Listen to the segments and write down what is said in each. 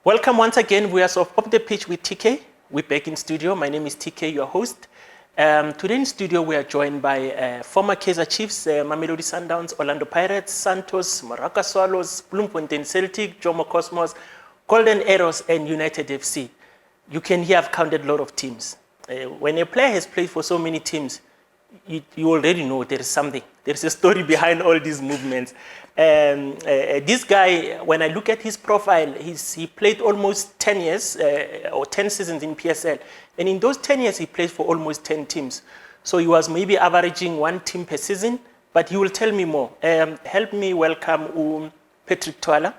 Welcome once again. We are off the pitch with TK. We're back in studio. My name is TK, your host. Today in studio, we are joined by former Kaizer Chiefs, Mamelodi Sundowns, Orlando Pirates, Santos, Moroka Swallows, Bloemfontein Celtic, Jomo Cosmos, Golden Arrows, and United FC. You can hear I've counted a lot of teams. When a player has played for so many teams, you already know there is something. There's a story behind all these movements. This guy, when I look at his profile, he played almost 10 years or 10 seasons in PSL. And in those 10 years, he played for almost 10 teams. So he was maybe averaging one team per season, but he will tell me more. Help me welcome Patrick Thwala.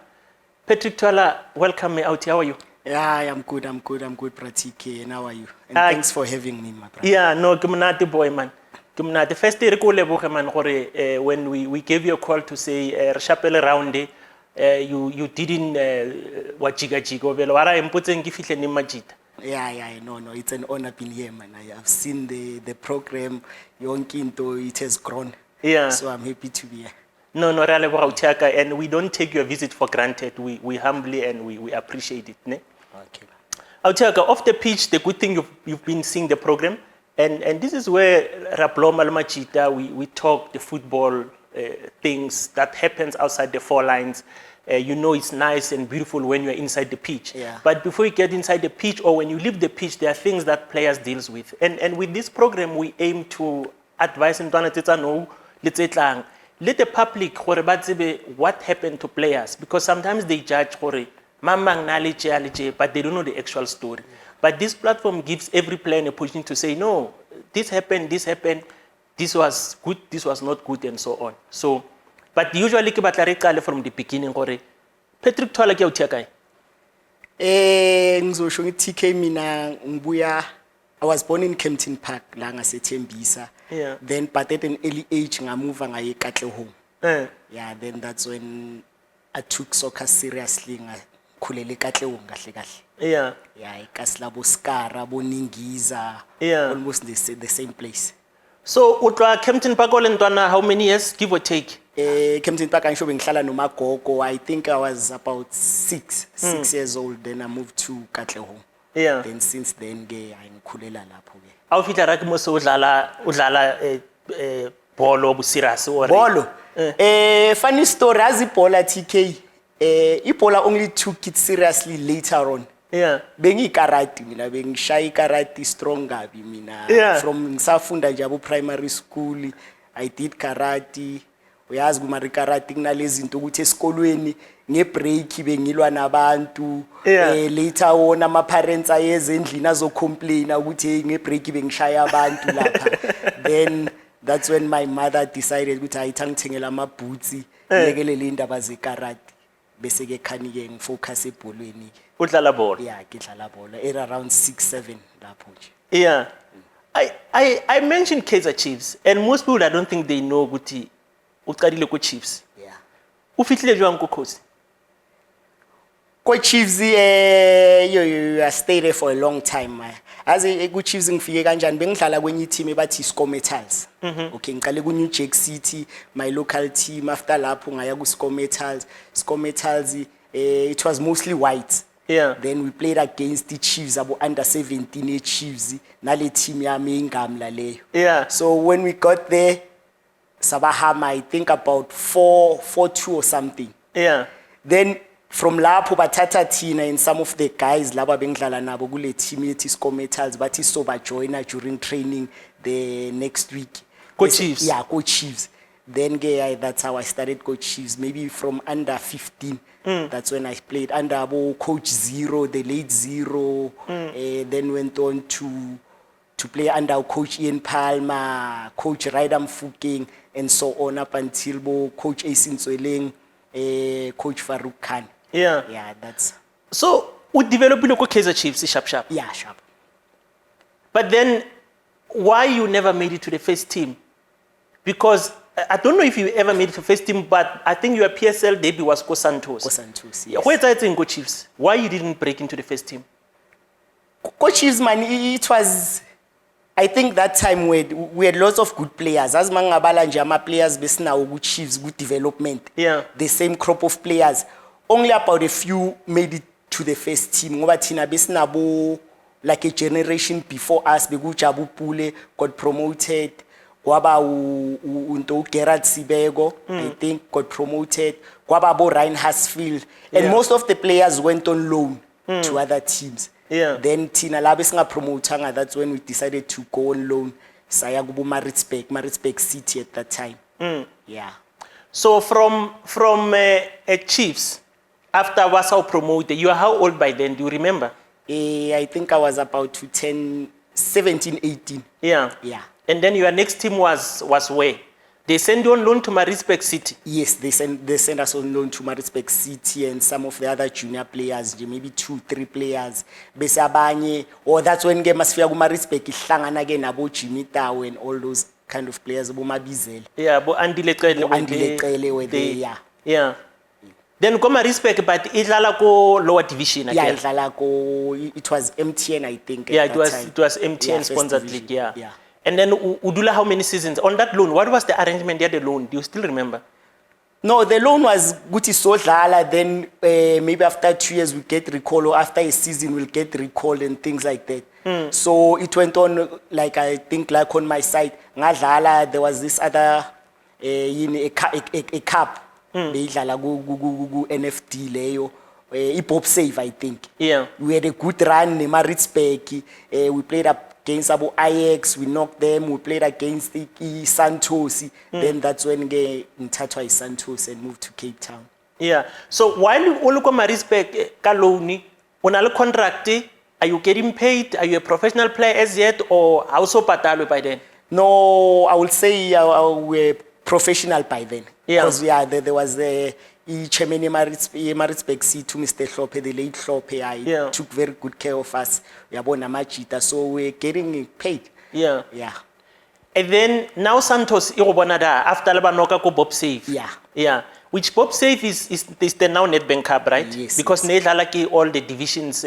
Patrick Thwala, welcome me out here. How are you? Yeah, I'm good, Pratik. And how are you? And thanks for having me, my brother. Yeah, no, the boy, man. The first day when we gave you a call to say Rishapele round you didn't Yeah, no, it's an honor being here, man. I have seen the program, it has grown. Yeah. So I'm happy to be here. No, and we don't take your visit for granted. We humbly and we appreciate it. Ne? Okay. Autiaka, off the pitch, the good thing you've been seeing the program. And this is where we talk the football things that happens outside the four lines. It's nice and beautiful when you're inside the pitch. Yeah. But before you get inside the pitch or when you leave the pitch, there are things that players deals with. And with this program, we aim to advise and let the public what happened to players. Because sometimes they judge but they don't know the actual story. But this platform gives every player an opportunity to say, no, this happened, this was good, this was not good, and so on. So, but usually, from the beginning, Patrick Thwala ke uthia TK I was born in Kempton Park, la ngaseThembisa. Yeah. But at an early age, I moved to Katlehong. Yeah, then that's when I took soccer seriously. Yeah. Yeah, Kaslabo Skara, Boningiza, almost the same place. So, Utla Kempton Park, how many years, give or take? Kempton Park, I'm sure I think I was about six years old. Then I moved to Katlehong. Yeah. Then since then, I'm Kulela Lapo. How fit a Rakmoso Udlala Bolo Busiras or Bolo? Funny story, as Ipola TK. Ipola only took it seriously later on. Yeah. Bengi karate, being shy karate stronger. Yeah. From Safunda Jabu Primary School, I did karate. We asked Gumari karate nalezi into ukuthi esikolweni ngebreak bengilwa nabantu. Later on ama parents ayeze endlini azocomplain ukuthi ngebreak bengishaya abantu lapha. Then that's when my mother decided ukuthi ayithangithengela amaboots lekelele indaba zekarate. Bese ke khani ke ngifocus ebholweni ke. Udlala ball. Yeah, ngidlala ball around 6-7 lapho nje. Yeah. I mentioned Kaizer Chiefs and most people I don't think they know ukuthi uqalile ku Chiefs. Yeah. Ufihlile jwang ku Khosi? Ko Chiefs you stayed there for a long time. As ku Chiefs ngifike kanjani bengidlala kwenye team ebathi Score Metals. Okay, ngiqale ku New Jack City, my local team. After lapho ngaya ku Score Metals. Score Metals it was mostly white. Yeah. Then we played against the Chiefs, abo under 17 Chiefs. Nale team yami ingamla leyo. Yeah. So when we got there, Sabahama, I think about 4-2 or something. Yeah. Then from lapho bathatha Tina and some of the guys laba bengidlala nabo kule team yethi Score Metals bathi so ba joiner during training the next week. Go Chiefs. Yeah, go Chiefs. Then that's how I started Coach Chiefs. Maybe from under 15. That's when I played under Coach Zero, the late Zero. Then went on to play under Coach Ian Palmer, Coach Ryder Mfukeng, and so on up until Coach Asin Zweleng, Coach Farouk Khan. Yeah. Yeah, that's. So, we developed the Kaizer Chiefs sharp. Yeah, sharp. But then, why you never made it to the first team? Because I don't know if you ever made it to the first team, but I think your PSL debut was Santos. Santos, yes. Where's that in Coach Chiefs? Why you didn't break into the first team? Coach Chiefs, man, it was. I think that time we had lots of good players. As mangabala njama players besinawo good Chiefs, good development. Yeah. The same crop of players. Only about a few made it to the first team ngoba thina besinabo like a generation before us bekujabu Pule got promoted kwaba unto Gerard Sibego I think got promoted kwaba bo Ryan Hasfield and most of the players went on loan to other teams. Then thina la besinga promotanga, that's when we decided to go on loan saya kubo Maritzburg City at that time. Yeah. So from Chiefs, after Wasau promoted, you are how old by then? Do you remember? I think I was about to 17, 18. Yeah. Yeah. And then your next team was where? They send you on loan to Maritzburg City? Yes, they send us on loan to Maritzburg City and some of the other junior players, maybe 2-3 players. Bese abanye, or that's when game masifika ku Maritzburg ihlangana ke nabo Jimmy Tau and all those kind of players, bo Mabizela. Yeah, bo Andile Cele were there, yeah. Yeah. Then go Maritzburg, but idlala ko lower division again. Yeah, idlala ko, it was MTN I think. Yeah, it was MTN sponsored league, yeah. And then Udula, how many seasons? On that loan, what was the arrangement there, the loan? Do you still remember? No, the loan was Guti Sodlala, then maybe after 2 years we get recall, or after a season we'll get recall and things like that. So it went on, like I think like on my side, Ngadlala, there was this other, a cup, Beidlala go NFT leyo, Hip-Hop Save I think. Yeah. We had a good run in Maritzburg, we played against Abu Ajax, we knocked them, we played against the Santos, then that's when we Ntatwa Santos and moved to Cape Town. Yeah, so while you look at Maritzburg, Kaloni, on a contract, are you getting paid? Are you a professional player as yet, or also patalo by then? No, I would say we're professional by then. Yeah. Because there was the chairman Maritzburg C to Mr. Hlope, the late Hlope, I took very good care of us. We are born Namachita, so we're getting paid. Yeah. Yeah. And then now Santos after Labanoka ko Bob Save. Yeah. Yeah. Which Bob Save is the now Nedbank Cup, right? Yes. Because Nedlalaki all the divisions,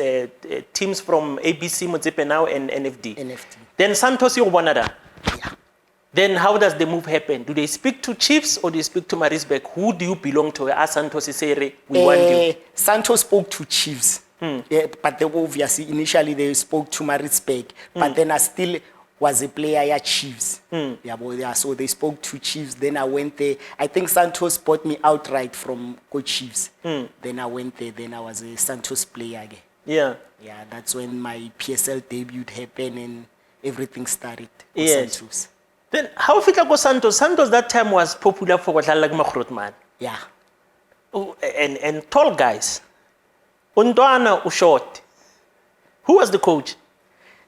teams from ABC, Motsepe now and NFD. Then Santos Yeah. Then how does the move happen? Do they speak to Chiefs or do they speak to Maritzburg? Who do you belong to? As Santos say, we want you. Santos spoke to Chiefs. Yeah, but they obviously initially they spoke to Maritzburg. But then I still was a player at Chiefs. Yeah, so they spoke to Chiefs. Then I went there. I think Santos bought me outright from Chiefs. Then I went there. Then I was a Santos player again. Yeah. Yeah, that's when my PSL debut happened and everything started. Yes. Santos. Then how fitla go Santos? Santos that time was popular for like Mahrotman. Yeah. Oh, and tall guys. Undwana short. Who was the coach?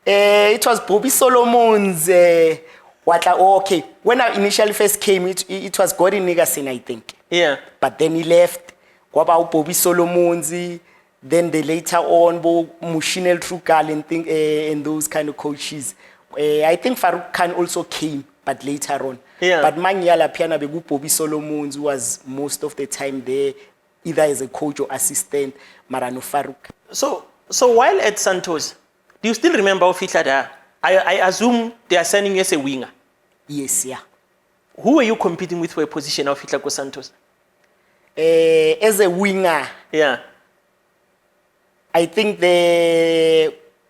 It was Bobby Solomon's. Okay, when I initially first came, it was Gordon Niggerson, I think. Yeah. But then he left. Kwaba Bobby Solomon's. Then they later on, Mushinel Trukal and those kind of coaches. I think Farouk Khan also came, but later on. Yeah. But Manyala Piana Begu Bobby Solomons was most of the time there, either as a coach or assistant, Marano Farouk. So while at Santos, do you still remember Ofitla? I assume they are sending you as a winger. Yes, yeah. Who were you competing with for a position of Ofitla Santos? As a winger, yeah. I think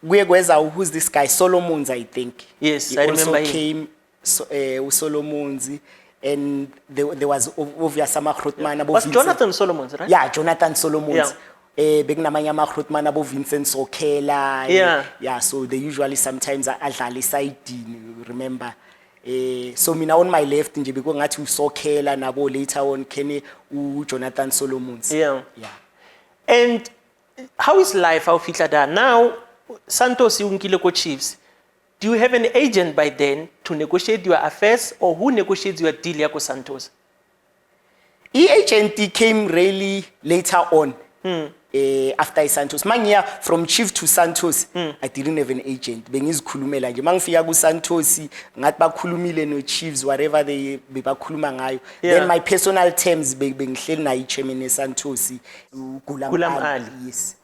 who's this guy? Solomons, I think. Yes, he I remember also came with Solomons, and there was obvious Rotman. Was Jonathan Solomons, right? Yeah, Jonathan Solomons. Yeah. Big namanya Rotman abo Vincent Sokela. Yeah. Yeah, so they usually sometimes adlala side, remember. So mina on my left nje because ngathi uSokela nabo later on Kenny Jonathan Solomons. Yeah. Yeah. And how is life how fitla da now? Santos unkile ko Chiefs. Do you have an agent by then to negotiate your affairs, or who negotiates your deal yako Santos? Agent came really later on. After Santos. Manya from Chief to Santos, I didn't have an agent. Bengizikhulumela nje. Mangifika ku Santos, ngathi bakhulumile no Chiefs whatever they bebakhuluma ngayo. Then my personal terms bengihleli naye chairman Santos, Gulam Ali. Yes.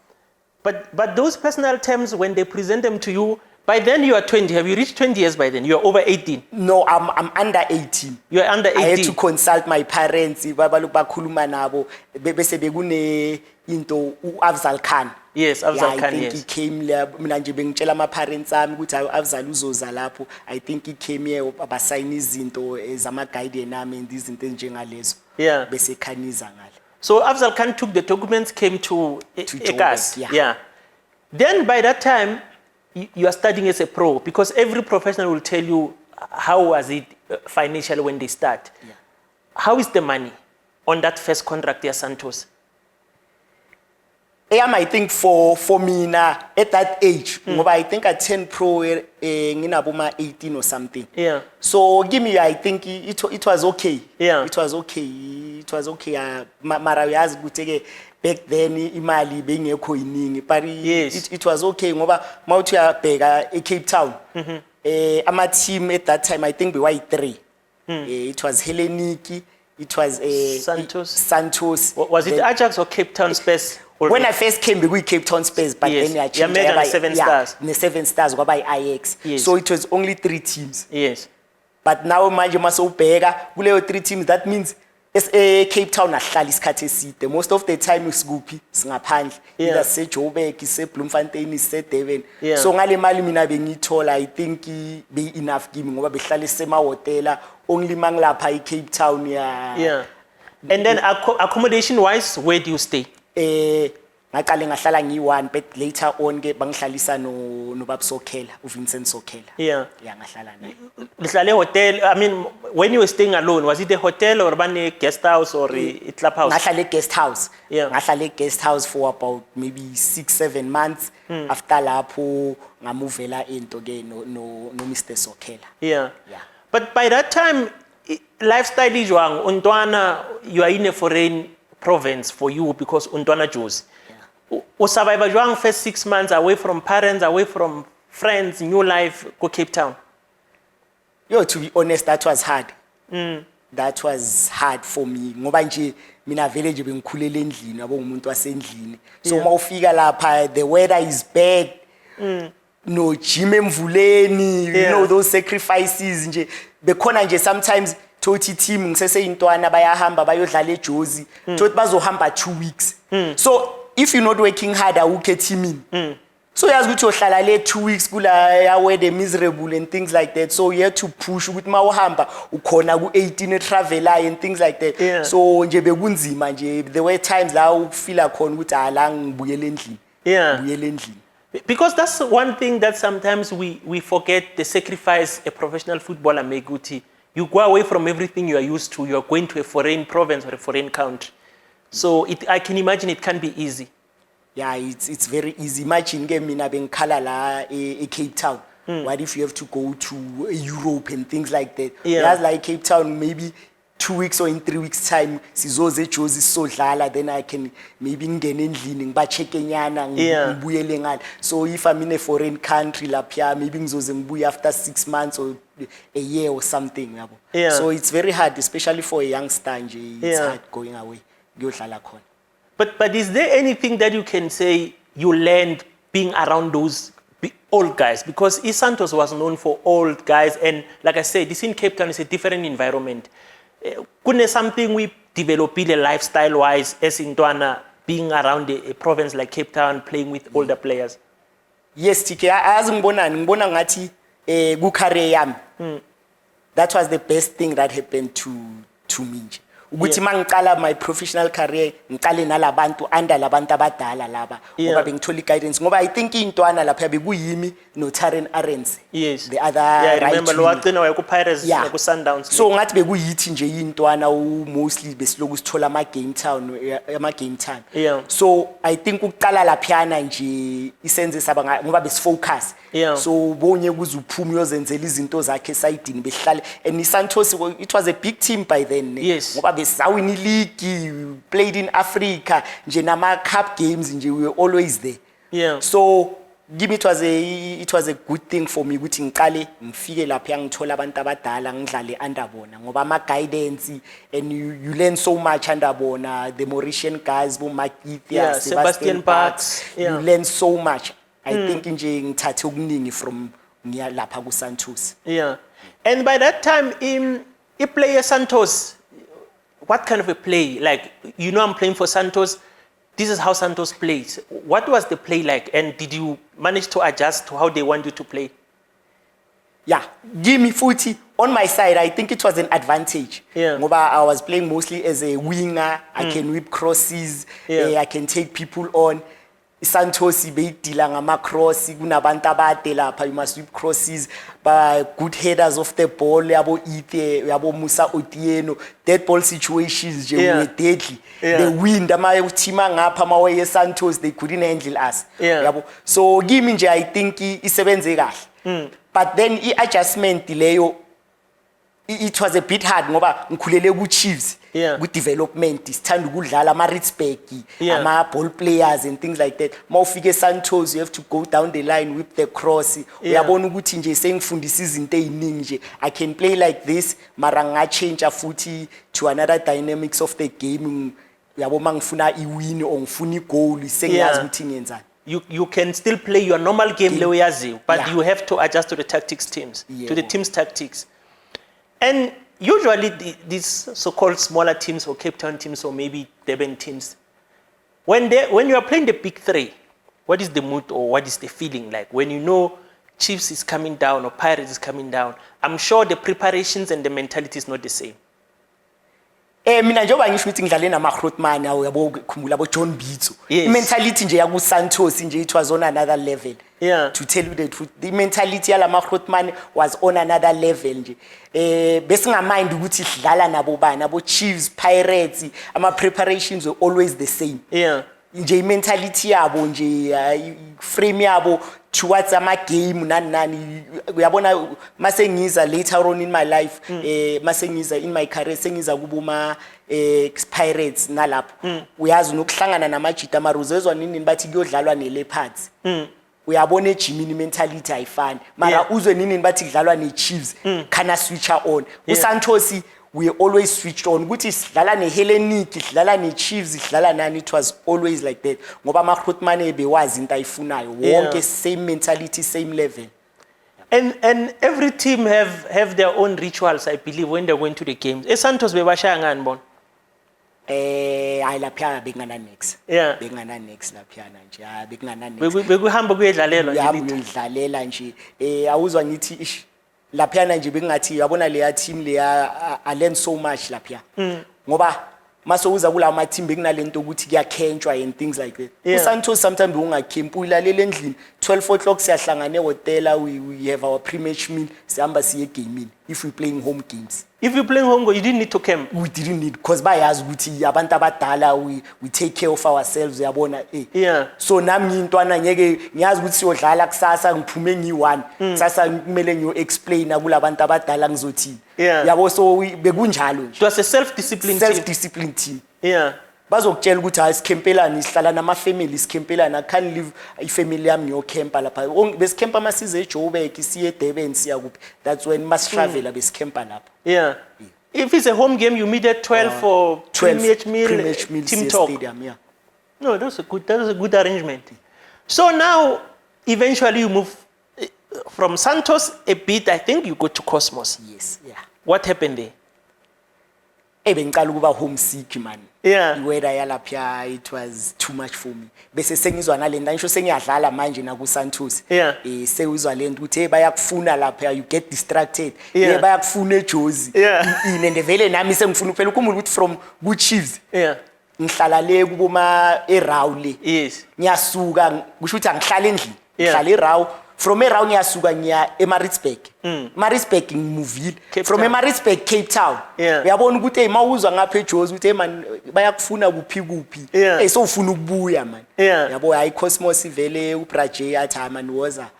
But those personal terms, when they present them to you, By then you are 20. Have you reached 20 years by then? You are over 18. No, I'm under 18. You are under 18. I had to consult my parents. Bakhuluma nabo bese bekune into uAfzal Khan. Yes, Afzal Khan, I think yes. he came there. Mina nje bengitshela ama parents ami ukuthi uAfzal uzoza lapho. I think he came here abasayina izinto zama guide nami and izinto njengalezo. Yeah. Bese khaniza ngale. So Afzal Khan took the documents, came to Ekas. Joburg, Yeah. Then by that time, you are studying as a pro, because every professional will tell you how was it financially when they start. Yeah. How is the money on that first contract at Santos? I think for me now at that age, I think at 10 pro nginabuma 18 or something. Yeah. So give me, I think it was okay. Yeah. It was okay. It was okay. Mara uyazi ukuthi back then imali bengekho iningi, but Yes. it was okay ngoba mawuthi uyabheka eCape Town. Ama team at that time I think we were 3. It was Hellenic, it was Santos. Was it Ajax or Cape Town Space? When I first came, we Cape Town Space, but Yes. then I You changed. made on 7 Stars. The 7 Stars were by IX. Yes. So it was only 3 teams. Yes. But now manje masowubheka kuleyo 3 teams, that means Cape Town ahlala isikhathi eside. Most of the time isikuphi singaphandle. Yeah. Either se Joburg, se Bloemfontein, se Durban. Yeah. So ngale mali mina bengithola, I think be enough kimi ngoba behlala sema hotela only mangilapha eCape Town ya. Yeah. And then accommodation wise, where do you stay? Ngaqale ngahlala ngi1, but later on ke bangihlalisa no Bab Sokhela, uVincent Sokhela. Yeah. Yeah, ngahlala naye. Lihlale hotel. I mean, when you were staying alone, was it a hotel or a guest house or a club house? Ngahlala guest house. Yeah. Ngahlala guest house for about maybe 6-7 months. After lapho ngamuvela into ke no Mr Sokhela. Yeah. Yeah. But by that time, lifestyle is wrong. Untwana, you are in a foreign province for you because Untwana Jews. O survive jwang first 6 months away from parents, away from friends, new life, go Cape Town? Yo, to be honest, that was hard. That was hard for me. Ngoba nje mina vele nje bengikhulele endlini, yabo umuntu wasendlini. So Yeah. mawufika lapha, the weather is bad. No gym emvuleni, you know those sacrifices nje. Bekhona nje sometimes thothi team ngisese intwana bayahamba bayodlala eJozi. Thothi bazohamba 2 weeks. So if you're not working hard awukhe teamini. So yazi ukuthi uhlala le 2 weeks kula ya weather miserable and things like that. So you have to push ukuthi mawuhamba ukhona ku18 traveler and things like that. Yeah. So nje bekunzima nje, there were times la ufila khona ukuthi ala ngibuyele endlini. Yeah. Ngibuyele endlini. Because that's one thing that sometimes we forget, the sacrifice a professional footballer make. You go away from everything you are used to. You are going to a foreign province or a foreign country. So I can imagine it can be easy. Yeah, it's very easy. Imagine ke mina bengikhala la Cape Town. What if you have to go to Europe and things like that? Yeah. That's like Cape Town, maybe 2 weeks or in 3 weeks time sizoze eJozi sodlala, then I can maybe ngene endlini ngiba-check nyana ngibuyele ngale. So if I'm in a foreign country lapha, maybe ngizoze ngibuye after 6 months or a year or something yabo. Yeah. So it's very hard, especially for a youngster nje. It's Yeah. hard going away. Ngiyodlala khona. But is there anything that you can say you learned being around those old guys? Because Santos was known for old guys, and like I said, this in Cape Town is a different environment. Couldn't something we develop lifestyle-wise as in Ntwana, being around a province like Cape Town, playing with older players? Yes, TK. As ngibona ngathi ku-career yami, that was the best thing that happened to me. Ukuthi mangiqala my professional career ngiqale nalabantu under labantu abadala laba ngoba bengithola guidance ngoba I think intwana lapha bekuyimi no Taren Arens. Yes. The other I right remember lo wagcina waye ku Pirates ku Sundowns. So ngathi bekuyithi nje intwana mostly besiloku sithola ama game time. Yeah. So I think ukuqala laphana nje isenze saba ngoba besifocus. Yeah. So bonye kuzuphuma uyozenzela izinto zakhe esayidini behlale, and Santos, it was a big team by then. Yes. Ngoba besawini league, played in Africa nje nama cup games nje, we were always there. Yeah. So give me, it was a good thing for me ukuthi ngiqale ngifike lapha ngithola abantu abadala ngidlale under bona ngoba ama guidance, and you learn so much under bona, the Mauritian guys bo Makithia, Sebastian Parks. You learn so much. I think nje ngithathe okuningi from ngiya lapha ku Santos. Yeah. And by that time, you play at Santos. What kind of a play? Like, you know, I'm playing for Santos. This is how Santos plays. What was the play like? And did you manage to adjust to how they want you to play? Yeah, give me footy. On my side, I think it was an advantage. Yeah. Ngoba I was playing mostly as a winger. I can whip crosses. I can take people on. Santos beyidila ngama-cross kunabantu abade lapha, you must whip crosses, by good headers of the ball, yabo Ite, yabo Musa Otieno, dead ball situations were deadly. The wind ama-team ngapha amawaye Santos, they couldn't handle us. Yabo. So kimi nje I think isebenze kahle. But then i-adjustment leyo, it was a bit hard ngoba ngikhulele ku Chiefs. Good development, sithanda ukudlala ama-Ritzberg, ama-ball players and things like that. Mawufike Santos, you have to go down the line with the cross. Uyabona ukuthi nje sengifundisa izinto eziningi nje. I can play like this, mara ngachange futhi to another dynamics of the game. Uyabo mangifuna iwin or ngifuna igoal, sengiyazi ukuthi ngiyenzani. You can still play your normal game le uyazi, but you have to adjust to the tactics teams, to the team's tactics. And usually these so-called smaller teams or Cape Town teams or maybe Durban teams, when you are playing the big three, what is the mood or what is the feeling like when you know Chiefs is coming down or Pirates is coming down? I'm sure the preparations and the mentality is not the same. Mina njengoba ngisho ukuthi ngidlale nama-Grootman yabo khumbula abo John Bitso. Mentality nje yaku Santos nje it was on another level. To tell you the truth, the mentality yala ma-Grootman was on another level nje. Besingamind ukuthi sidlala nabo bani, abo Chiefs, Pirates, ama preparations were always the same. Nje mentality yabo nje frame yabo towards ama game nani uyabona masengiza later on in my life masengiza in my career sengiza kubuma Pirates nalapho uyazi nokuhlangana namajita amaruzezwa nini bathi kuyodlalwa neLeopards uyabona eGymini mentality ayifani mara uzwe nini bathi kudlalwa neChiefs kana switcher on uSantos we always switched on ukuthi sidlala neHellenic sidlala neChiefs sidlala nani, it was always like that ngoba ama-Grootman ebewazi into ayifunayo wonke same mentality, same level. And every team have their own rituals, I believe, when they're going to the games. Santos bebashaya ngani bona? Hayi lapha bekungana next. Bekungana next lapha nje. Bekungana next. Bekuhamba kuyedlalelwa nje. Uyahamba uyidlalela nje. Awuzwa ngithi ish lapha nje bekungathi yabona leya team leya I learned so much lapha. Ngoba masowuza kula ama team bekunalento ukuthi kuyakhenjwa and things like that. uSantos sometimes ungakhempi uyilalela endlini 12 o'clock siyahlangana ehotel, we have our pre-match meal, sihamba siye gaming if we playing home games. If you playing home, you didn't need to camp. We didn't need, because bayazi ukuthi abantu abadala we take care of ourselves uyabona so nami ngintwana ngeke ngiyazi ukuthi siyodlala kusasa ngiphume ngi1 kusasa kumele ngiyo explain kulabantu abadala ngizothi yabo so bekunjalo nje. It was a self-disciplined team. Bazokutshela ukuthi hayi sikhempelani sihlala nama family sikhempelana, I can't leave ifamily yami ngiyokempa lapha besikempa masize eJoburg siye eDurban siya kuphi, that's when must travel besikempa lapha. If it's a home game you meet at 12 for pre-match meal team talk stadium, No, that's a good arrangement. So now eventually you move from Santos a bit, I think you go to Cosmos. Yes, What happened there? Bengicala ukuba homesick man. Iweather yalapha it was too much for me. Bese sengizwa nalento ngisho sengiyadlala manje na ku Santos. Sewuzwa lento ukuthi bayakufuna lapha, you get distracted. Bayakufuna eJozi. And vele nami sengifuna phela ukhumbula ukuthi from ku Chiefs. Ngihlala le kuboma eRaw le. Ngiyasuka kusho ukuthi angihlala endlini. Ngihlala eRaw. From eRaw ngiyasuka ngiya eMaritzburg. Maritzburg ngimuvile. From eMaritzburg Cape Town. Uyabona ukuthi mawuzwa ngapha eJozi ukuthi man bayakufuna kuphi. So ufuna ukubuya man. Yabo hayi Cosmos vele uBraje athi man woza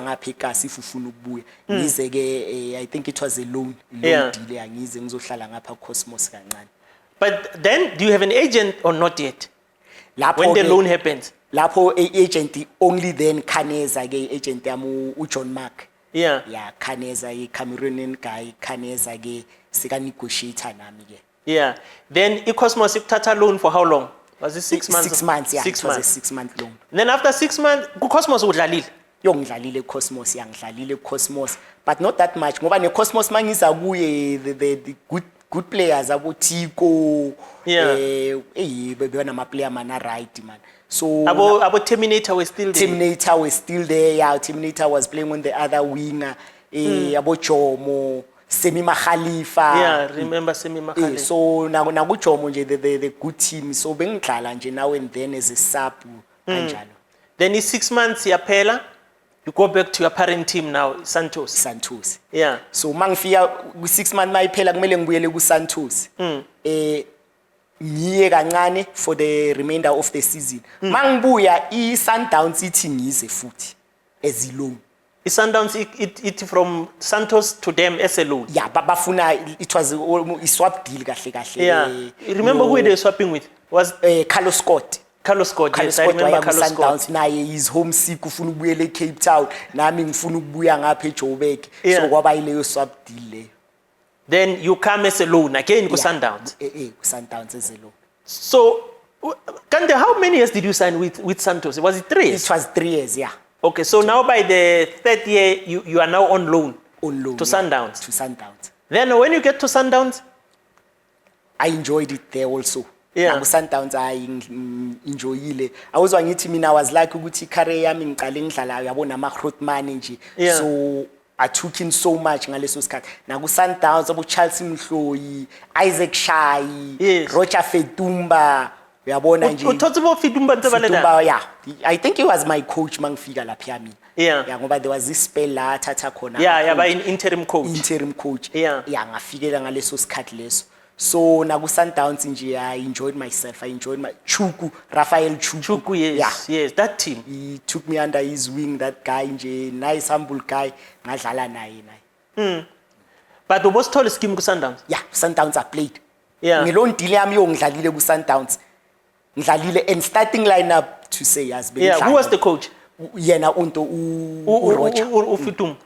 ngapha eKasi if ufuna ukubuya. Ngize ke I think it was a loan deal angize ngizohlala ngapha Cosmos kancane. But then do you have an agent or not yet? When the loan happens? Lapho agent only then Kaizer ke agent yami uJohn Mark. Kaizer Cameroonian guy Kaizer ke sika negotiator nami ke. Then iCosmos ikuthatha loan for how long? Was it 6 months? 6 months, it was a 6-month loan. Then after 6 months, kuCosmos udlalile? yongidlalile Cosmos yangidlalile Cosmos but not that much ngoba ne Cosmos mangiza kuye the good players abo Tiko bebona ama player mana right man so abo Terminator were still there. Terminator was still there. Yeah, Terminator was playing on the other winger. Abo Jomo, Semi Khalifa. Yeah, remember Semi Khalifa. So na Jomo nje the good team. So bengidlala nje now and then as a sub kanjalo. Then in 6 months yaphela, you go back to your parent team now, Santos. Santos. Yeah. So mangifika ku 6 months mayiphela kumele ngibuyele ku Santos. Ngiye kancane for the remainder of the season. Mangibuya I Sundowns ithi ngize futhi as loan. I Sundowns it from Santos to them as a loan. Yeah, bafuna it was a swap deal kahle. Yeah. Remember who they swapping with? Was Carlos Scott. Carlos Scott. Yes, I remember Carlos Scott. Sundowns naye is homesick ufuna ukubuyela eCape Town nami ngifuna ukubuya ngapha eJoburg. So kwaba ileyo swap deal le. Then you come as a loan again to Sundowns. Sundowns as a loan. So, Kande, how many years did you sign with Santos? Was it 3 years? It was 3 years, yeah. Okay, so now by the 3rd year, you are now on loan. On loan to Sundowns. To Sundowns. Then when you get to Sundowns, I enjoyed it there also. Yeah. Sundowns I enjoyile. I was wangithi mina was like ukuthi career yami ngiqale ngidlala yabona ama Grootman nje. So I took in so much ngaleso sikhathi. Na ku Sundowns abo Charles Mhloyi, Isaac Shai, Roger Fetumba, uyabona nje. Uthotsibo Fetumba ntsebalena. Yeah. I think he was my coach mangifika lapha yami. Yeah. Yeah, ngoba there was this spell la thatha khona. Yeah, yaba interim coach. Interim coach. Yeah. Yeah, ngafikela ngaleso sikhathi leso. So na ku Sundowns nje I enjoyed myself. I enjoyed my Raphael Chuku. Yes, yes, that team. He took me under his wing, that guy nje, nice humble guy, ngadlala naye. But the most tallest scheme ku Sundowns. Yeah, Sundowns I played. Yeah. Ngilon deal yami yongidlalile ku Sundowns. Ngidlalile and starting lineup to say has been. Yeah, who was the coach? Yena unto Roger.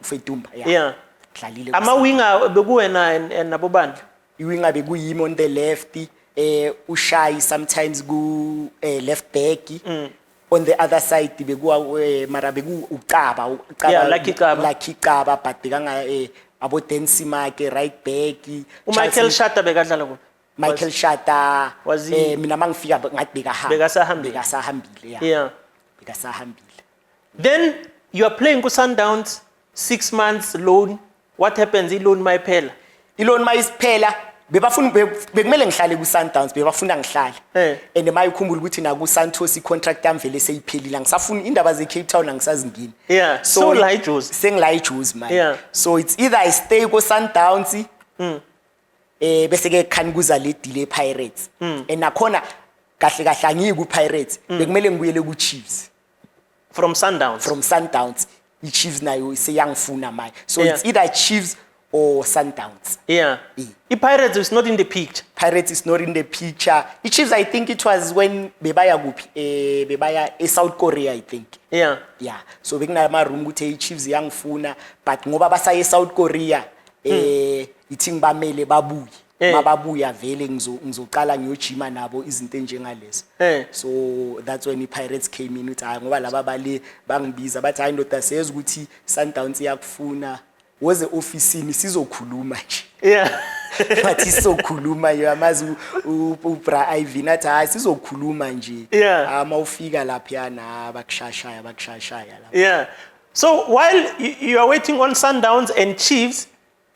Fetumba. Yeah. Ngidlalile. Ama winger bekuwena nabobani? Iwinga bekuyimi on the left, Ushai sometimes go left back. On the other side bekuwa mara beku uqaba Lucky Qaba but bekanga abo Densimake right back. Michael Shatta bekadlala kuphi? Michael Shatta was mina mangifika ngathi bekasahambile yeah. Bekasahambile. Then you are playing ku Sundowns 6 months loan. What happens loan mayiphela? Ilon mayisiphela bebafuna bekumele ngihlale ku Sundowns bebafuna ngihlale and mayikhumbula ukuthi na ku Santos icontract yami vele seyiphelile ngisafuna indaba ze Cape Town angisazingini so la iJozi sengila iJozi man so it's either I stay ku Sundowns bese ke khani kuza le deal Pirates and nakhona kahle angiyi ku Pirates bekumele ngibuyele ku Chiefs from Sundowns iChiefs nayo seyangifuna manje so it's either Chiefs or Sundowns. Yeah. Pirates is not in the picture. Pirates is not in the picture. Chiefs, I think it was when bebaya kuphi bebaya South Korea I think. Yeah. Yeah. So bekuna ama room ukuthi Chiefs yangifuna but ngoba basaye South Korea ithi ngibamele babuye. Mababuya vele ngizoqala ngiyojima nabo izinto enjengalezo. So that's when Pirates came in uthi ngoba laba bale bangibiza bathi hayi ndoda siyeza ukuthi Sundowns yakufuna. Woze officeini sizokhuluma nje bathi sizokhuluma yamazi ubra Ivy nathi hayi sizokhuluma nje ama ufika lapha yana bakushashaya lapha so while you are waiting on Sundowns and Chiefs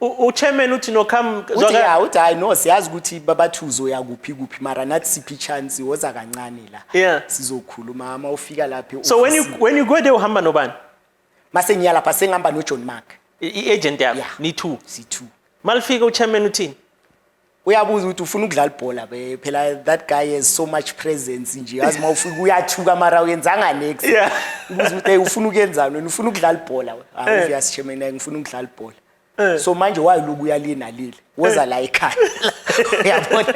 uchairman uthi no come uthi hayi no siyazi ukuthi babathuzo yakuphi mara nathi siphi chance woza kancane la sizokhuluma ama ufika lapha so when you go there uhamba nobani mase ngiya lapha sengihamba no John Mark agent yakho ni 2 si2 malifika uchairman uthini uyabuza ukuthi ufuna ukudlala ibhola phela that guy has so much presence nje yazi mawufika uyathuka mara uyenzanga next ubuza ukuthi ufuna ukuyenzana wena ufuna ukudlala ibhola obvious chairman ngifuna ukudlala ibhola so manje wayiluku uyalina lile woza la ekhaya uyabona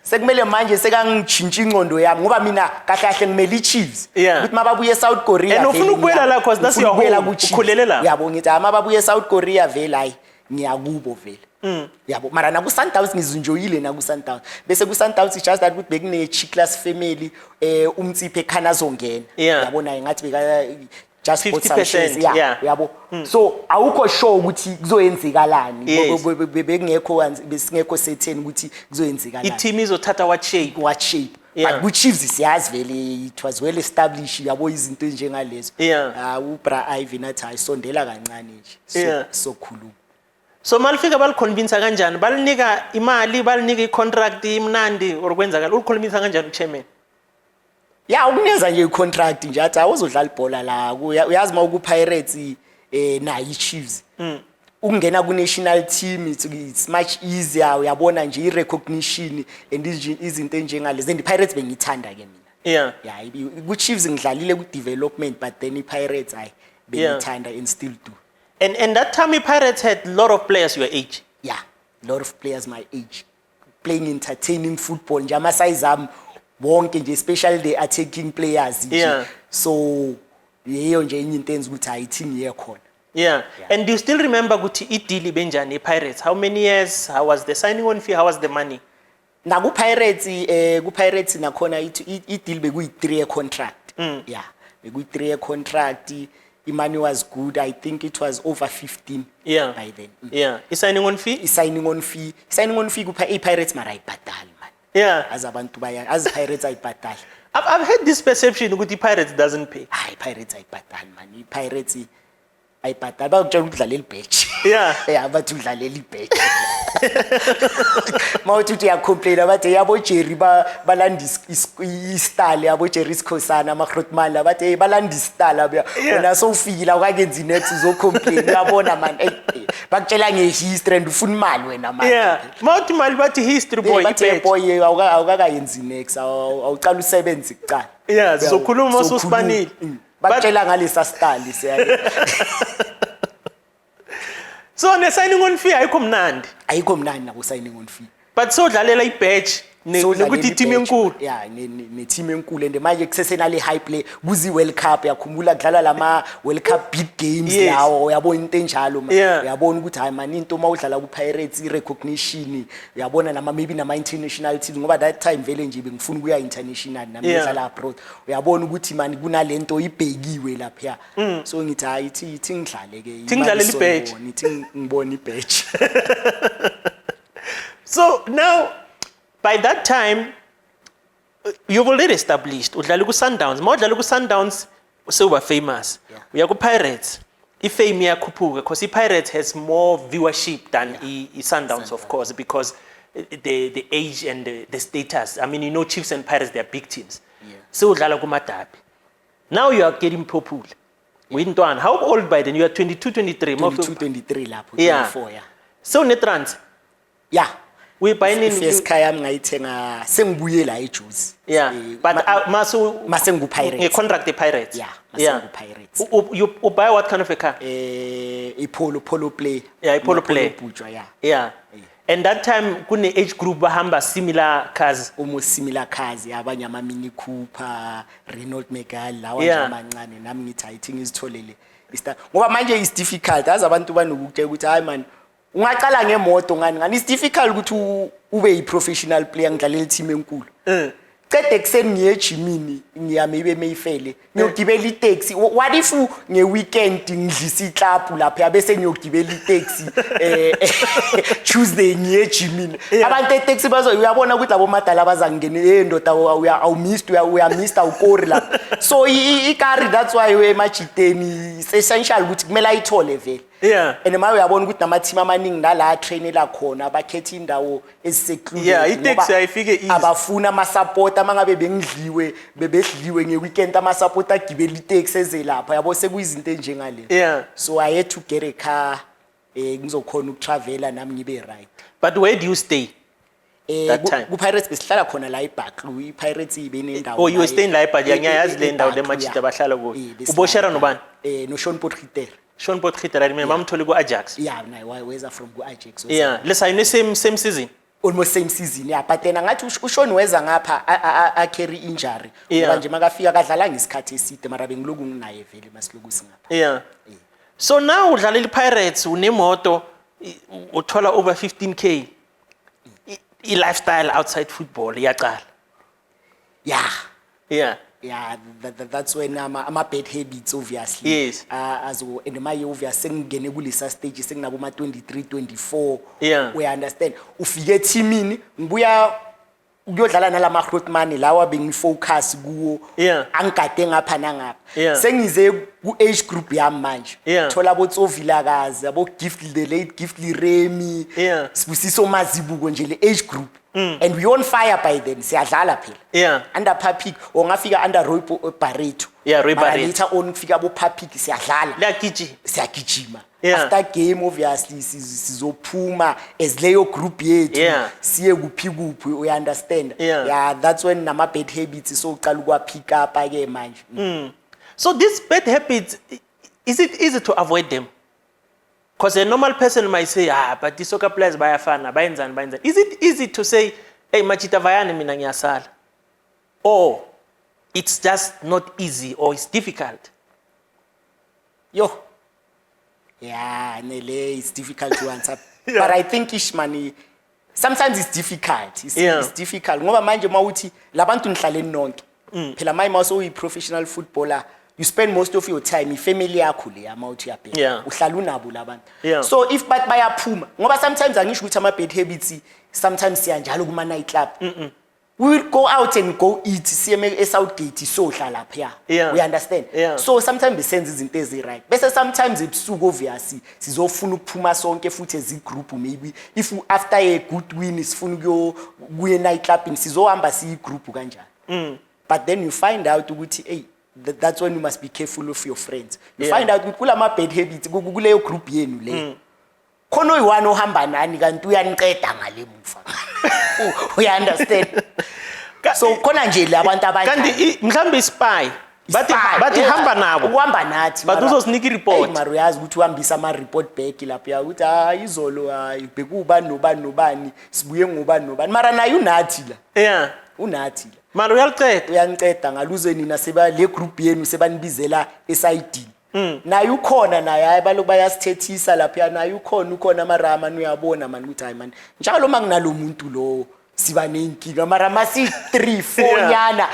sekumele manje sekangijintsha ingcondo yami ngoba mina kahle ngimeli iChiefs ukuthi mababuye eSouth Korea and ufuna ukubuyela la cause that's your home ukhulele la uyabo ngithi mababuye eSouth Korea vele hayi ngiyakubo vele yabo mara naku Sundowns ngizinjoyile naku Sundowns bese ku Sundowns it's just that ukuthi bekune Chiclass family umtsiphe khana zongena yabona ngathi beka just 50%, yeah yabo so awukho sure ukuthi kuzoyenzekalani bekungekho besingekho certain ukuthi kuzoyenzekalani i-team izothatha what shape but ku Chiefs siyazi vele it was well established yabo izinto njengalezo ubra Ivan athi ayisondela kancane nje so khuluma so malifika baliconvince kanjani balinika imali balinika icontract imnandi or kwenzakala uliconvince kanjani uchairman ukunikeza nje icontract nje athi awuzodlala ibhola la uyazi maku Pirates na i-Chiefs ukungena ku national team it's much easier uyabona nje i-recognition and izinto enjengalezi and Pirates bengithanda ke mina ku Chiefs ngidlalile ku development but then i-Pirates bengithanda and still do and that time Pirates had a lot of players your age a lot of players my age playing entertaining football nje ama size am bonke nje especially the attacking players nje so yeyo nje into enza ukuthi ayithi ye khona and do you still remember ukuthi i-deal benjani ePirates how many years how was the signing on fee how was the money na ku Pirates nakhona i-deal bekuyi 3-year contract bekuyi 3-year contract money was good I think it was over 15 by then i-signing on fee kupha i-Pirates mara ayibhadali man as abantu as Pirates ayibhadali I've had this perception ukuthi Pirates doesn't pay Pirates ayibhadali man i-Pirates ayibhadali bakutshela ukudlalela ibhetch bathi udlalela ibhetch mawuthi uyacomplain bathi yabo Jerry balanda istyle yabo Jerry Sikhosana amaGrootman bathi balanda istyle wena sowufikile awukakenzi next uzocomplain uyabona man bakutshela ngehistory and ufuna imali wena man mawuthi imali bathi history boy ibhetch boy awukakayenzi next awucala usebenze kuqala sizokhuluma usibanile bakutshela ngalesa style so ne signing on fee ayikho mnandi naku signing on fee but so dlalela i-badge nokuthi i-team enkulu ne-team enkulu and manje kusesenale high play kuzi World Cup yakhumbula kudlala lama World Cup big games lawo uyabona into enjalo uyabona ukuthi hayi man into mawudlala ku Pirates i-recognition uyabona maybe nama international teams ngoba that time vele nje bengifuna ukuya international nami ngidlala abroad uyabona ukuthi man kunalento ibhekiwe lapha so ngithi hayi ithi ngidlale ke ngidlalela i-badge ngithi ngibona i-badge so now by that time you've already established udlala ku Sundowns mawudlala ku Sundowns sewuba famous uya ku Pirates ifame yakhuphuka because i-Pirates has more viewership than i-Sundowns of course because the age and the status I mean you know Chiefs and Pirates they are big teams so udlala ku Madabi now you are getting popular wintwana how old by then you are 22 23 lapho 24 so netrans we buying first khaya ngayithenga sengibuye la eJuice but mase ngu Pirates nge-contract e-Pirates mase ngu Pirates you buy what kind of a car polo play polo play and that time kune age group bahamba similar cars almost similar cars abanye ama Mini Cooper Renault Megane lawa nje amancane nami ngithi I think izitholele ngoba manje is difficult as abantu banokuthe ukuthi hayi man ungaqala ngemoto ngani is difficult ukuthi ube yi-professional player ngidlalela team enkulu cede ekseni ngiye ejimini ngiyame Mayfele ngiyogibela itaxi what if ngeweekend ngidlisa iclub lapha bese ngiyogibela itaxi Tuesday ngiye ejimini abantu etaxi uyabona ukuthi labo madala bazangena ndoda uya ukori lapha so ikari that's why emajiteni it's essential ukuthi kumele ayithole vele and maye uyabona ukuthi nama team amaningi nala trainela khona abakhetha indawo ezisecluded itaxi ayifike easy abafuna ama support amangabe bebedliwe ngeweekend ama support agibela itaxi ezelapha yabo sekuyizinto enjengale so I had to get a car ngizokhona ukutravela nami ngibe right but where do you stay that time ku Pirates besihlala khona la eBaklu i-Pirates ibenendawo you were staying la eBaklu ngiyazi le ndawo le majida bahlala kuyo uboshera nobani no Sean Potgieter Sean Potgieter I remember mamtholi ku Ajax naye weza from ku Ajax lesayine same season almost same season but then ngathi uSean weza ngapha a carry injury ngoba nje makafika kadlala ngesikhathi eside mara bengiloku nginaye vele masiloku singapha so now udlalela iPirates unemoto uthola over 15K. I-lifestyle outside football, iyaqala. Yeah. Yeah. Yeah, that's when ama-bad habits obviously. Yes. And my obvious sengingene kulesa stage senginabo ma 23, 24. Yeah. We understand. Ufike eteamini ngibuya ukuyodlala nalama Grootman lawa bengifocus kuwo. Yeah. Angikade ngapha nangapha. Yeah. Sengize ku age group yami manje. Yeah. Thola boTsovilakazi, abo Gift the late Gift Remy. Yeah. Sibusiso Mazibuko nje le age group. And we on fire by then siyadlala phela. Yeah. Under Papik ongafika under Roy Barreto. Yeah, Roy Barreto. Later on kufika abo Papik siyadlala. Siyagijima. Yeah. After game obviously sizophuma as leyo group yethu. Yeah. Siye kuphi kuphi, we understand. Yeah. Yeah, that's when nama bad habits so uqala ukwa pick up ke manje. So these bad habits, is it easy to avoid them? Because a normal person might say, but the soccer players bayafana, bayenzani. Is it easy to say, hey, machita vayane mina ngiyasala? Or it's just not easy, or it's difficult? Yo. Yeah, Nele, it's difficult to answer. Yeah. But I think Ishmani, sometimes it's difficult. Yeah. It's difficult. Ngoba manje mawuthi labantu nihlale nonke. Phela manje mawuso uyi-professional footballer, you spend most of your time ifamily yakho le amawuthi uyabheka. Yeah. Uhlala unabo labantu. Yeah. So if bathi bayaphuma, ngoba sometimes angisho ukuthi ama bad habits sometimes siyanjalo kuma night club. We will go out and go eat siye Southgate sohlala lapha. Yeah. We understand. Yeah. So sometimes besenza izinto ezi-right. Bese sometimes ebusuku obviously sizofuna ukuphuma sonke futhi as igroup maybe if after a good win sifuna kuye night clubbing sizohamba siyi-group kanjani. But then you find out ukuthi hey, that's when you must be careful of your friends. You find out ukuthi kulama bad habits kuleyo group yenu le. Khona oyi-one ohamba nani kanti uyaniqeda ngale muva. We understand. So khona nje labantu abanjani. Kanti mhlambe ispy. Bathi hamba nabo. Uhamba nathi. But uzosinika i-report. Hey mara uyazi ukuthi uhambisa ama-report back lapha ukuthi izolo bekubani nobani sibuye ngobani nobani mara naye unathi la. Yeah. Unathi la. Mara uyaliceda. Uyaniceda ngaluze nina seba le group yenu sebanibizela esayidini. Naye ukhona naye hayi baloku bayasithethisa lapha naye ukhona marama uyabona man ukuthi hayi man njalo manginalo muntu lo siba nenkinga mara masi 3 4 nyana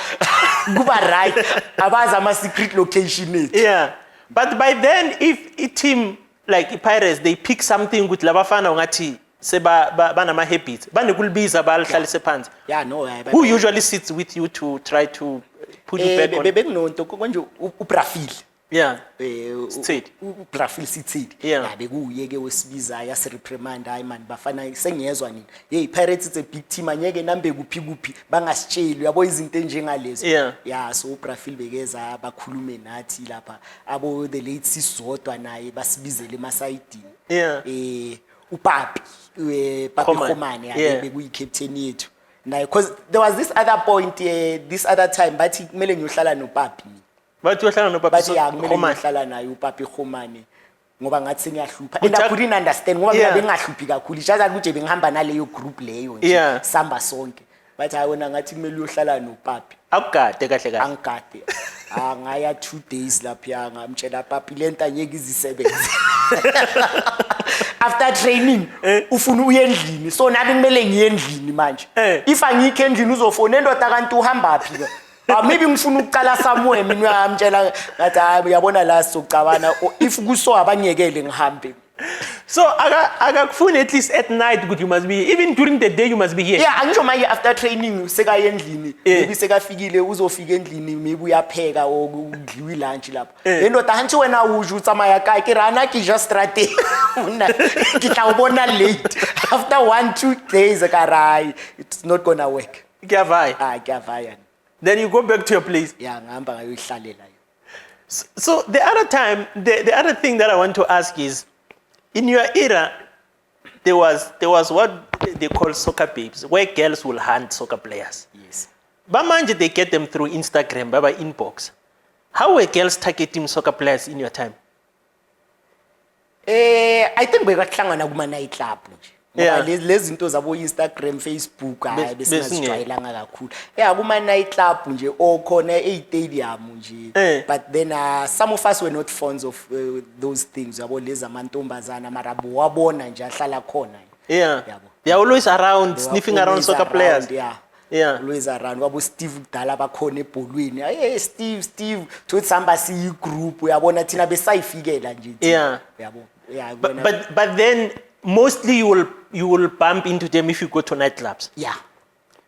kuba right abaza ama secret location ethu. Yeah. But by then if a team like Pirates they pick something with labafana ngathi seba banama habits banekulibiza balihlalise phansi. Yeah no. Who usually sits with you to try to put you back on? Bekunonto konje uBrafil. Yeah. Sithedi. uBrafil sithedi. Yeah. Bekuye ke wesibizayo asireprimand hayi man bafana sengiyezwa nini. Hey Pirates it's a big team anyeke nambe kuphi bangasitsheli yabo izinto enjengalezo. Yeah. Yeah so uBrafil bekeza bakhulume nathi lapha abo the late sisodwa naye basibizele emasayidini. Yeah. Upapi Papi Khomane bekuyi captain yethu. Naye because there was this other point this other time bathi kumele ngiyohlala noPapi. Bathi uyohlala noPapi. Bathi kumele ngiyohlala naye uPapi Khomane ngoba ngathi sengiyahlupha. And I couldn't understand ngoba mina bengahluphi kakhulu. Jaza ukuthi bengihamba naleyo group leyo nje samba sonke. Bathi ayona ngathi kumele uyohlala noPapi. Akugade kahle. Angigade. Ngaya 2 days lapha ngamtshela Papi lento anyeke izisebenze. After training ufuna uye endlini so nami kumele ngiye endlini manje. If angikho endlini uzofona endoda kanti uhamba phi ke? Maybe ngifuna ukuqala somewhere mina uyamtshela ngathi hayi uyabona la socabana if kuso abanyekele ngihambe. So akakufuni at least at night good you must be even during the day you must be here. Yeah angisho manje after training sekaya endlini maybe sekafikile uzofika endlini maybe uyapheka okudliwa ilunch lapho. Endoda hanthi wena usho utsamaya kae ke rana ki just straight. Kita ubona late after 1-2 days akarai it's not gonna work. Kuyavaya. Kuyavaya. Then you go back to your place. Yeah ngihamba ngayoyihlalela. So the other time the other thing that I want to ask is in your era, there was what they call soccer babes, where girls will hunt soccer players. Yes. But they get them through Instagram, by inbox. How were girls targeting soccer players in your time? I think bekahlangana kuma night club nje. ngoba lezi zinto zabo Instagram Facebook hayi besingazijwayelanga kakhulu kuma night club nje okhona stadium nje but then some of us were not fans of those things yabo lezi amantombazana marabo wabona nje ahlala khona yabo they are always around sniffing around soccer players always around wabo Steve kudala bakhona ebholweni hey Steve thothi samba siyi group uyabona thina besayifikela nje yabo but then mostly you will bump into them if you go to nightclubs.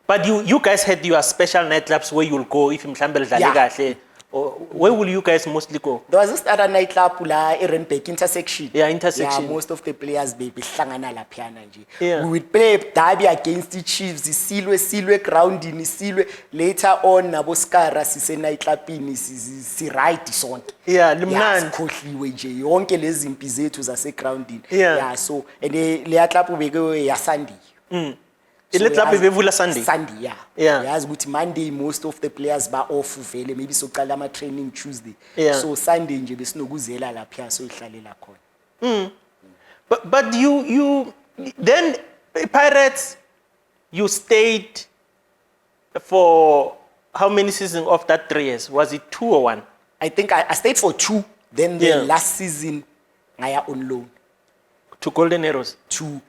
But you guys had your special nightclubs where you'll go if mhlambe lidlale kahle. Where will you guys mostly go? There was this other nightclub la Randburg intersection. Intersection. Yeah, most of the players behlangana laphana nje. We would play derby against the Chiefs, silwe ground in silwe later on nabo Skara sise nightclubini si ride sonke. Limnandi. Sikhohliwe nje yonke lezi impi zethu zase groundini. So and le club ubeke ya Sunday. Ile club bevula Sunday. Sunday, yazi ukuthi Monday most of the players ba off vele maybe soqala ama training Tuesday. So Sunday nje besinokuzela lapha so ihlalela khona. But you then Pirates you stayed for how many seasons of that 3 years? Was it 2 or 1? I think I stayed for 2. Then the last season ngaya on loan. To Golden Arrows? 2,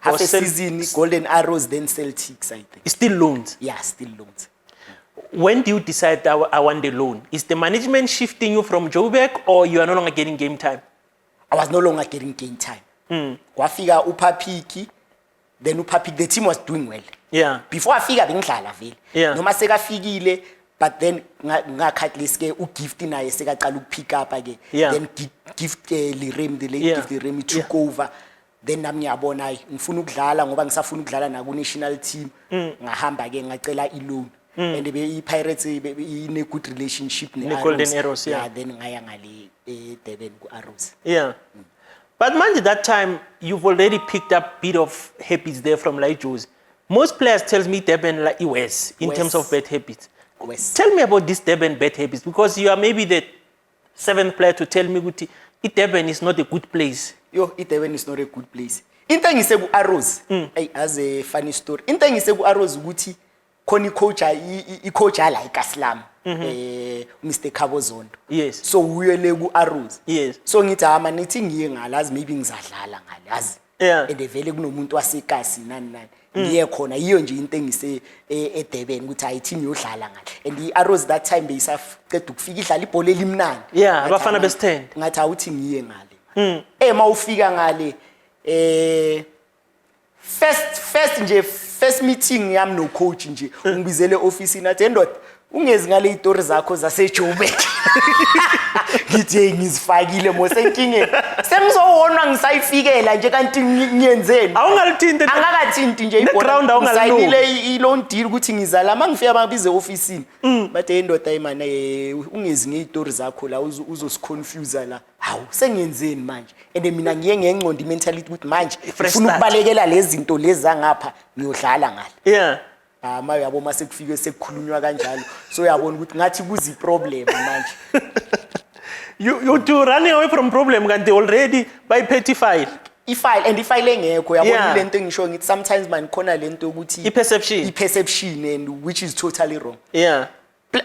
half a season, Golden Arrows, then Celtics, I think. Still loans? Yeah, still loans. When do you decide that I want the loan? Is the management shifting you from Joburg or you are no longer getting game time? I was no longer getting game time. Kwafika uPapiki, then uPapiki, the team was doing well. Before I figure bengidlala vele. Noma sekafikile, but then ngakhatlesike uGift naye sekaqala ukupick up again. Then Gift Lirem the late Gift Lirem took over. Then nami ngiyabona ngifuna ukudlala ngoba ngisafuna ukudlala na ku national team ngahamba ke ngacela iloan and the Pirates in a good relationship ne Golden Arrows. Then ngaya ngale Durban ku Arrows. But man, that time you've already picked up a bit of habits there from like Joe's. Most players tells me Durban like US in terms of bad habits. Tell me about this Durban bad habits because you are maybe the 7th player to tell me ukuthi Durban is not a good place. Durban is not a good place. Into ngise ku Arrows, as a funny story. Into ngise ku Arrows ukuthi khona i-coach ala eKaslam, Mr. Kabozondo. Yes. So uyele ku Arrows. Yes. So ngithi nithi ngiye ngalazi maybe ngizadlala ngalazi. And vele kunomuntu waseKasi nani. Ngiye khona iyo nje into engise eDurban ukuthi hayi team yodlala ngale and iArrows that time beyisaqeda ukufika idlala ibhola elimnandi abafana bestand ngathi awuthi ngiye ngale mawufika ngale first meeting yami no coach nje ungibizele office nathi endoda ungezi ngale izitori zakho zaseJoburg ngithi ngizifakile mosenkingeni sengizowona ngisayifikela nje kanti ngiyenzeni awungalithinti angakathinti nje ground awungalile i-loan deal ukuthi ngizala mangifika babize officeini but endoda imana ungezi ngezitori zakho la uzosiconfuse la hawu sengiyenzeni manje and mina ngiye ngenqondo mentality ukuthi manje ufuna ukubalekela lezi zinto lezi angapha ngiyodlala ngale ma yabo mase kufike sekukhulunywa kanjalo so uyabona ukuthi ngathi kuzi problem manje you to running away from problem kanti already by petty file ifile engekho yabona lento engisho ngithi sometimes man khona lento ukuthi i-perception and which is totally wrong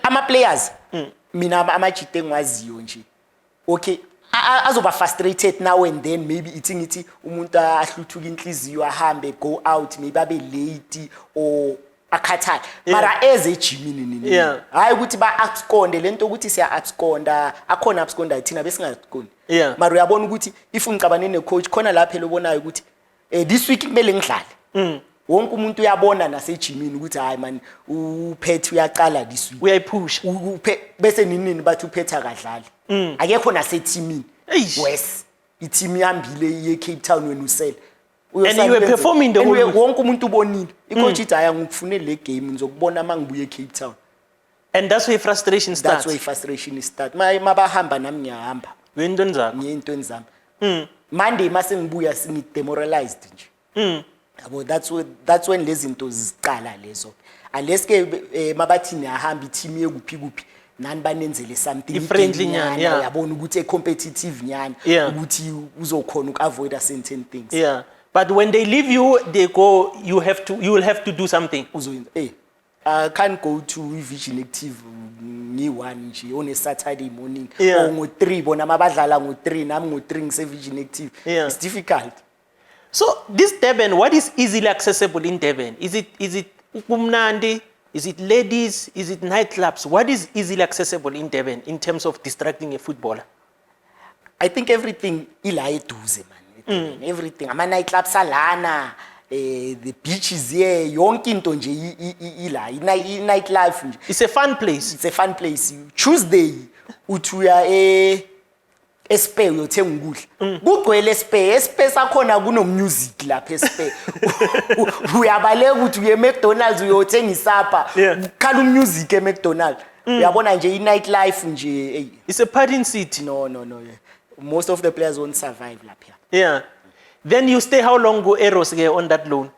ama players mina amajite engwaziyo nje okay azoba frustrated now and then maybe ithi umuntu ahluthuka inhliziyo ahambe go out maybe abe late or akhathali mara eze ejimini nini hayi ukuthi ba absconde lento ukuthi siya absconda akhona absconda thina besingaziqondi mara uyabona ukuthi if ngicabane ne coach khona lapha elobonayo ukuthi this week kumele ngidlale wonke umuntu uyabona nasejimini ukuthi hayi man uphethe uyaqala this week uyayiphusha bese nini bathi uphethe akadlali akekho naseteamini wes iteam yambile ye Cape Town wena usele and you were performing the whole week wonke umuntu ubonile icoach ithi aya ngikufunele le game ngizokubona mangibuye eCape Town and that's where frustration starts mabahamba nami ngiyahamba ngiyintoni zami Monday mase ngibuya sini demoralized nje yabo that's when lezi zinto ziqala lezo unless ke mabathi niyahamba iteam yekuphi nani banenzele something friendly nyana yabona ukuthi competitive nyana ukuthi uzokhona ukavoid certain things But when they leave you, they go. You will have to do something. Hey, I can't go to Vision Active one on a Saturday morning. Yeah. Or 3, bona mabadlala ngo-3, nami ngo-3 ngise Vision Active. Yeah. It's difficult. So this Durban, what is easily accessible in Durban? Is it kumnandi? Is it ladies? Is it nightclubs? What is easily accessible in Durban in terms of distracting a footballer? I think everything ila eduze man. Everything. Ama nightclubs alana, the beaches here, yonke into nje ila. Nightlife nje. It's a fun place. It's a fun place. Tuesday uthi Espe uyothenga ukudla. Kugcwele Espe sakhona kuno music lapha Espe. Uyabaleka ukuthi uye McDonald's uyothenga isapha. Khala music eMcDonald's. Uyabona nje nightlife nje. It's a partying city. No. Yeah. Most of the players won't survive lapha. Yeah. Then you stay how long go Eros on that loan?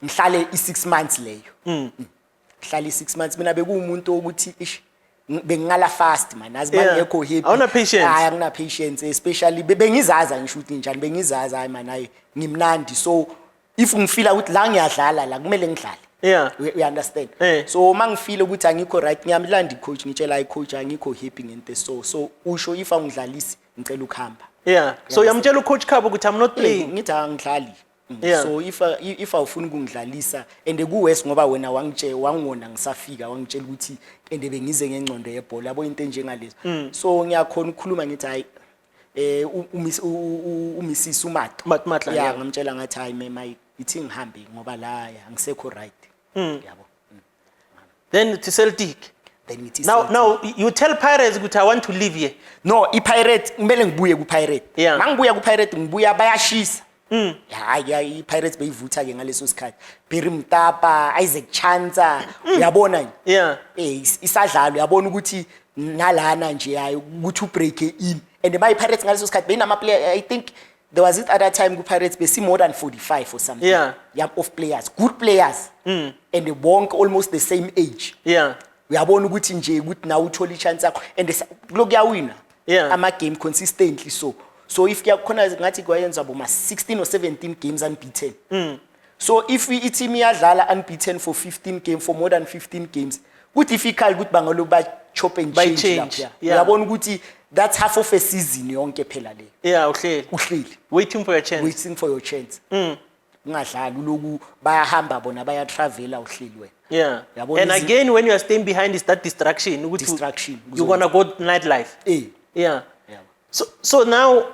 Ngihlale i6 months leyo. Ngihlale i6 months mina bekumuntu ukuthi bengingala fast man azi bangekho happy. Awuna patience. Hayi angina patience especially bengizaza ngisho ukuthi njani bengizaza hayi man hayi ngimnandi so if ngifila ukuthi la ngiyadlala la kumele ngidlale. Yeah. We understand. So mangifile ukuthi angikho right ngiyamlanda icoach ngitshela icoach angikho happy ngento so usho if angidlalisi ngicela ukuhamba. Yeah. So uyamtshela ucoach Khabo ukuthi I'm not playing. Ngithi angidlali. Yeah. So if awufuna ukungidlalisa and kuwes ngoba wena wangona ngisafika wangitshela ukuthi ende bengize ngengcondo yebhola yabo into enjengalezo. So ngiyakhona ukukhuluma ngithi hayi umisisi uMatla. Yeah ngamtshela ngathi hayi mama ithi ngihambe ngoba la angisekho right. Yabo. Then to Celtic. Now you tell Pirates ukuthi I want to live here. No, iPirates kumele ngibuye kuPirates. Yeah. Mangibuya kuPirates ngibuya bayashisa. Hayi iPirates beyivutha ke ngaleso sikhathi. Barry Mtapa, Isaac Chanza, uyabona nje. Yeah. Isadlalo uyabona ukuthi nalana nje hayi ukuthi ubreak in. And my Pirates ngaleso sikhathi benama player I think there was it at that time Pirates be see more than 45 or something. Yeah. Of players, good players. And they wonke almost the same age. Yeah. Uyabona ukuthi nje ukuthi na uthola ichance yakho and lokuyawina. Yeah. Ama game consistently so if kuyakhona ngathi kwayenza boma 16 or 17 games unbeaten. So if team iyadlala unbeaten for 15 games for more than 15 games ku difficult ukuthi bangalo ba chop and change lapha. Uyabona ukuthi that's half of a season yonke phela le. Yeah, uhleli. Waiting for your chance. Ungadlali uloku bayahamba bona baya travel uhleli wena. Yeah. And again when you are staying behind is that distraction. You're gonna go nightlife. Yeah. So now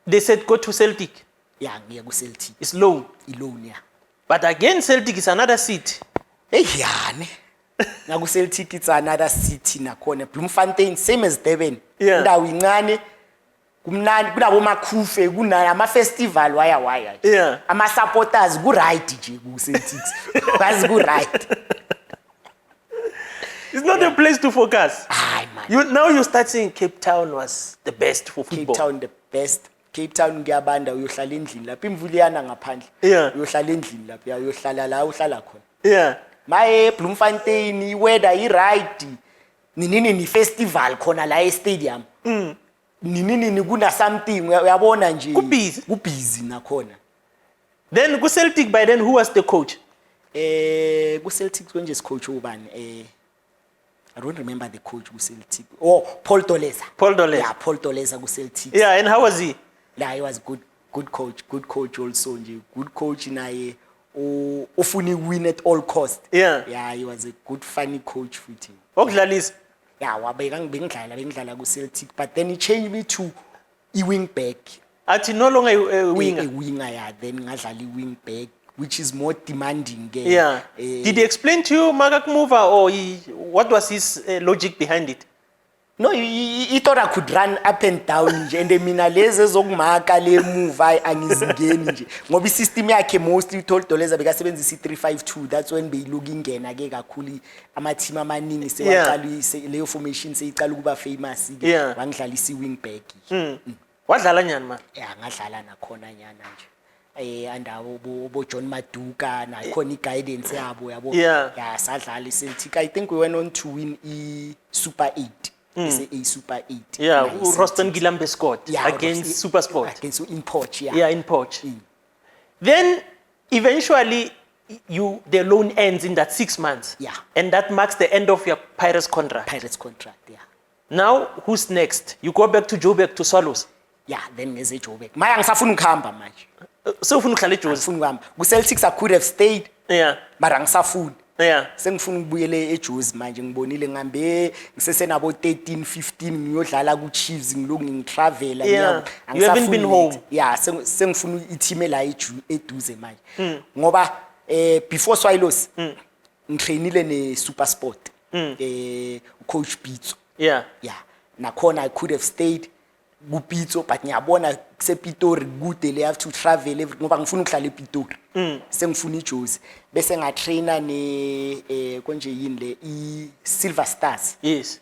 they said go to Celtic. Yeah, ngiya ku Celtic. It's loan. Loan yeah. But again Celtic is another city. Yani. Na ku Celtic it's another city nakhona. Bloemfontein same as Durban. Yeah. Indawo incane. Kumnandi kunabo makhufe kuna ama festival waya. Yeah. Ama supporters ku right nje ku Celtic. Bazi ku right. It's not a place to focus. Hayi man. Now you start saying Cape Town was the best for football. Cape Town the best. Cape Town ngiyabanda uyohlala endlini lapha imvuliyana ngaphandle. Yeah. Uyohlala endlini lapha uyohlala la uhlala khona. Yeah. Maye Bloemfontein weather I right. Nini festival khona la e stadium. Nini kuna something uyabona nje. Kubusy nakhona. Then ku Celtic by then who was the coach? Ku Celtic when just coach ubani I don't remember the coach ku Celtic. Oh, Paul Doleza. Yeah, Paul Doleza ku Celtic. Yeah, and how was he? Yeah, he was good coach also nje. Good coach naye ofuni win at all cost. Yeah. Yeah, he was a good funny coach futhi. Okudlalisa. Yeah, bengidlala ku Celtic but then he changed me to wing back. Athi no longer a winger. A winger yeah, then ngadlala wing back which is more demanding. Yeah. Did he explain to you Magak mover or what was his logic behind it? No, he thought I could run up and down nje and mina lezi ezokumaka le move angizingeni nje ngoba isystem yakhe mostly told Doleza bekasebenzisa i352 that's when beyilook ingena ke kakhulu ama team amaningi sewaqala leyo formation seyiqala ukuba famous ke wangidlalisa wing back. Wadlala nyani man? Yeah, ngadlala nakhona nyana nje. Andawo bo John Maduka na khona guidance yabo yabo. Yeah, sadlala Celtic. I think we went on to win Super 8. A Super 8. Yeah, Roston Gilambe scored against Super Sport. Against in Poch, Yeah, in Poch. Then eventually the loan ends in that 6 months. Yeah. And that marks the end of your Pirates contract. Pirates contract, yeah. Now, who's next? You go back to Joburg to Swallows. Yeah, then ngeze eJoburg. Maya ngisafuna ukuhamba manje. So ufuna ukudlala eJozi. Ngifuna ukuhamba. Ku-Celtics I could have stayed. Yeah. Mara ngisafuna. Yeah. Sengifuna ukubuyele eJozi manje ngibonile ngihambe ngisesenabo 13 15 ngiyodlala ku-Chiefs ngiloku ngitravel Yeah. You haven't been home. Yeah, sengifuna i-team la eduze manje. Ngoba before Swallows ngitrainile ne-SuperSport. Coach Pitso. Yeah. Yeah. Nakhona I could have stayed kuPitso but ngiyabona kusePitori kude le have to travel ngoba ngifuna ukudlala ePitori. Sengifuna iJozi bese ngatraina ne konje yini le iSilver Stars. Yes.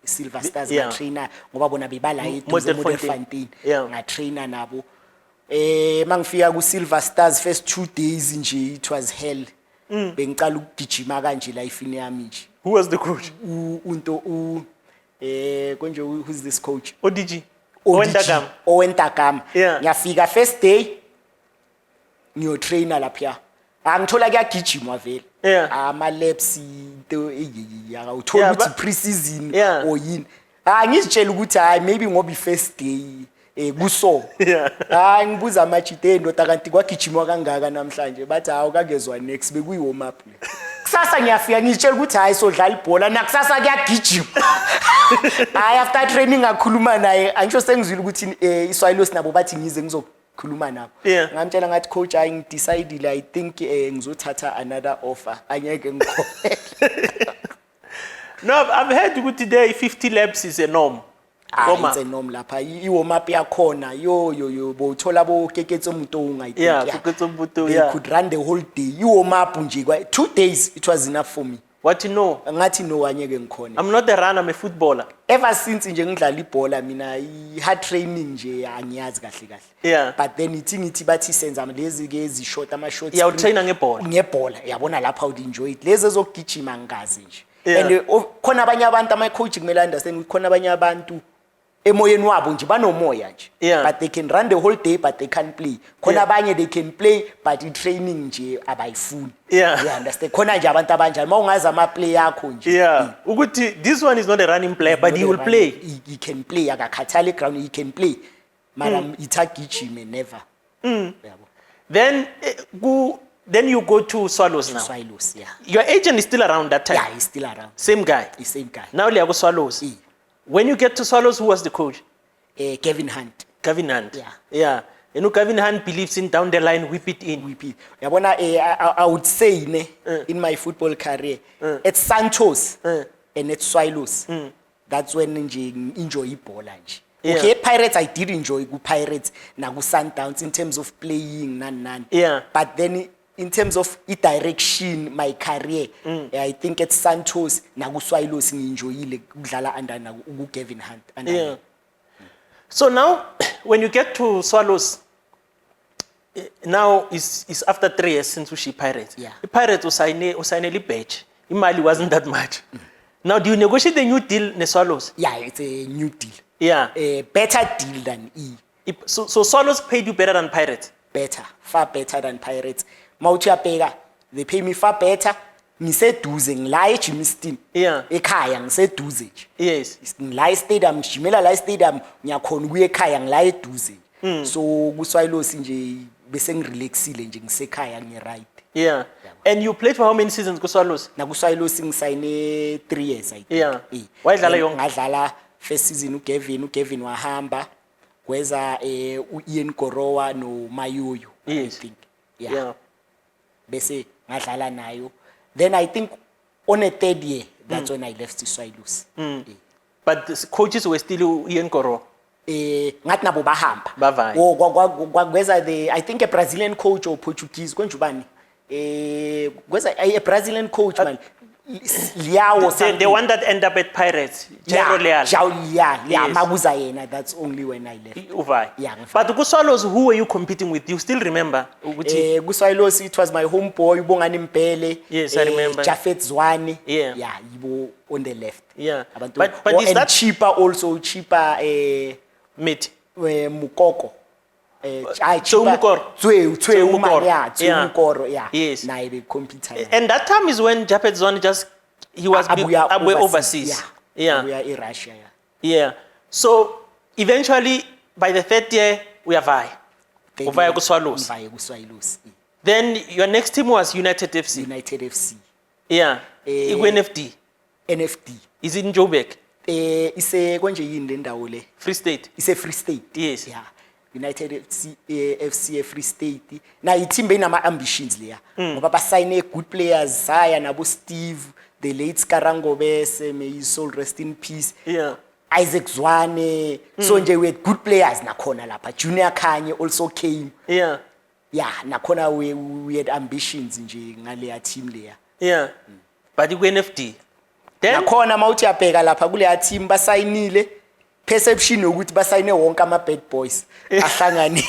Silver Stars ngatraina ngoba bona bebala eModderfontein. Ngatraina nabo. Mangifika kuSilver Stars first 2 days nje it was hell. Bengicala ukugijima kanje life yami nje. Who was the coach? Unto konje who's this coach? ODG. Owentagama. Yeah. Ngiyafika first day ngiyotraina lapha. Angithola kuyagijima vele. Yeah. Ama laps into awuthola ukuthi pre-season or yini. Ngizitshela ukuthi hayi maybe ngoba first day kuso. Yeah. Ngibuza amachite ndoda kanti kwagijimwa kangaka namhlanje bathi hawu kagezwa next bekuyi warm up. Kusasa ngiyafika ngitshela ukuthi hayi sodlala ibhola nakusasa kuyagijima. Hayi after training ngakhuluma naye angisho sengizwile ukuthi iSwallows nabo bathi ngize ngizokhuluma nabo. Ngamtshela ngathi coach I ngidecidile I think ngizothatha another offer anyeke ngikhona. No, I've heard ukuthi there 50 laps is a norm. It's a norm lapha i-warm up yakhona yo bothola bo Keketso Mutonga I think. Yeah, Keketso Mutonga. They could run the whole day. I-warm up nje 2 days it was enough for me. What you know? Ngathi no anyeke ngikhona. I'm not a runner, I'm a footballer. Ever since nje ngidlala ibhola mina i-hard training nje angiyazi kahle kahle. Yeah. But then ithi bathi senza lezi ke ezishort ama short. Yeah, utraina ngebhola. Ngebhola. Yabona lapha u enjoy it. Lezi ezokugijima ngazi nje. And khona abanye abantu ama coach kumele understand khona abanye abantu emoyeni wabo nje banomoya nje. But they can run the whole day but they can't play. Khona abanye they can play but i-training nje abayifuni. Yeah. You understand? Khona nje abantu abanjani mawungazi ama play yakho nje. Yeah. Ukuthi this one is not a running player but he will play. He can play akakhathali ground he can play. Mara ithagijime never. Then you go to Swallows now. Swallows, yeah. Your agent is still around that time. Yeah, he's still around. Same guy. The same guy. Now you go Swallows. When you get to Swallows, who was the coach? Kevin Hunt. Kevin Hunt. Yeah. Yeah. You know, Kevin Hunt believes in down the line, whip it in. Whip it. Yabona, I would say in my football career, at Santos and at Swallows, that's when I enjoy ibhola nje. Okay, Pirates, I did enjoy Pirates, na Sundowns in terms of playing, nan. Yeah. But then in terms of direction, my career, I think at Santos, na Swallows, I enjoy ukudlala under Kevin Hunt. Yeah. So now, when you get to Swallows, now is after 3 years since we Pirates. Yeah. The Pirates usainele badge. Imali wasn't that much. Now, do you negotiate the new deal in Swallows? Yeah, it's a new deal. Yeah. A better deal than So Swallows paid you better than Pirates? Better, far better than Pirates. Mautia Pega, they pay me far better. Ngiseduze ngila eJimston. Yeah. Ekhaya ngiseduze nje. Yes. Ngila stadium, Jimela la stadium ngiyakhona ukuya ekhaya ngila eduze. So kuSwallows nje bese ngirelaxile nje ngisekhaya ngi-right. Yeah. And you played for how many seasons kuSwallows? Na kuSwallows ngisayine 3 years I think. Yeah. Wayidlala yonke? Ngadlala first season uGavin wahamba kweza uIan Gorowa no Mayoyo I think. Yeah. Bese ngadlala nayo. Then I think on a 3rd year, that's when I left Swallows. But the coaches were still Ian Koro. Ngathi nabo bahamba. Bavaya. Kweza I think a Brazilian coach or Portuguese konjubani. Kweza a Brazilian coach man. Liao the one that ended up at Pirates. Yeah, Yes. Mabuza yena, that's only when I left. Uvai. Yeah. But kuSwallows, who were you competing with? You still remember? Swallows, it was my homeboy, Bongani Mpele. Yes, I remember. Jafet Zwane. Yeah. Yeah, Ibo on the left. Yeah. But is that cheaper also? Cheaper Mate. Mukoko. Umkoro, yeah. Yes. Naye becompete. And that time is when Japhet Zwane he was overseas. Yeah. We are in Russia, Yeah. So eventually by the third year we are Vaya Swallows. Then your next team was United FC. Yeah. NFD. Is it in Joburg? Ise konje yini le ndawo le? Free State. Ise Free State. Yes. Yeah. United FC Free State. Na i-team benama ambitions leya. Ngoba basayine good players saya nabo Steve, the late Skarango Bese, may his soul rest in peace. Yeah. Isaac Zwane. So nje we had good players nakhona lapha. Junior Kanye also came. Yeah. Yeah, nakhona we had ambitions nje ngale team leya. Yeah. But NFD. Then nakhona mawuthi yabheka lapha kule team basayinile perception ukuthi basayine wonke ama bad boys ahlangane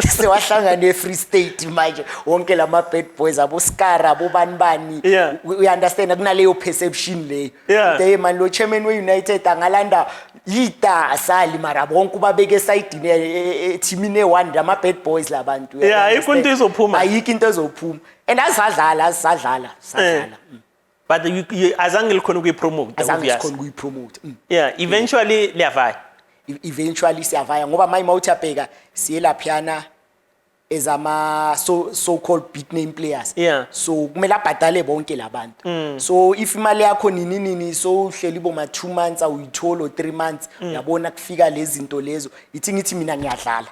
sewahlangane Free State manje wonke lama bad boys abo Skara abo banibani. We understand kunaleyo perception leyo. They man lo chairman we United angalanda yita asali mara bonke ubabeke side ne team ne one ama bad boys labantu. Ayikho into ezophuma. Ayikho into ezophuma. And asadlala. But you azange likhona ukuyipromote. Yeah, eventually liyavaya. Eventually siyavaya ngoba my mawuthi abheka siye laphana ezama so called big name players. Yeah. So kumele abhadale bonke labantu. So if imali yakho nini so uhleli boma 2 months awuyithola or 3 months uyabona kufika lezi zinto lezo ithi ngithi mina ngiyadlala.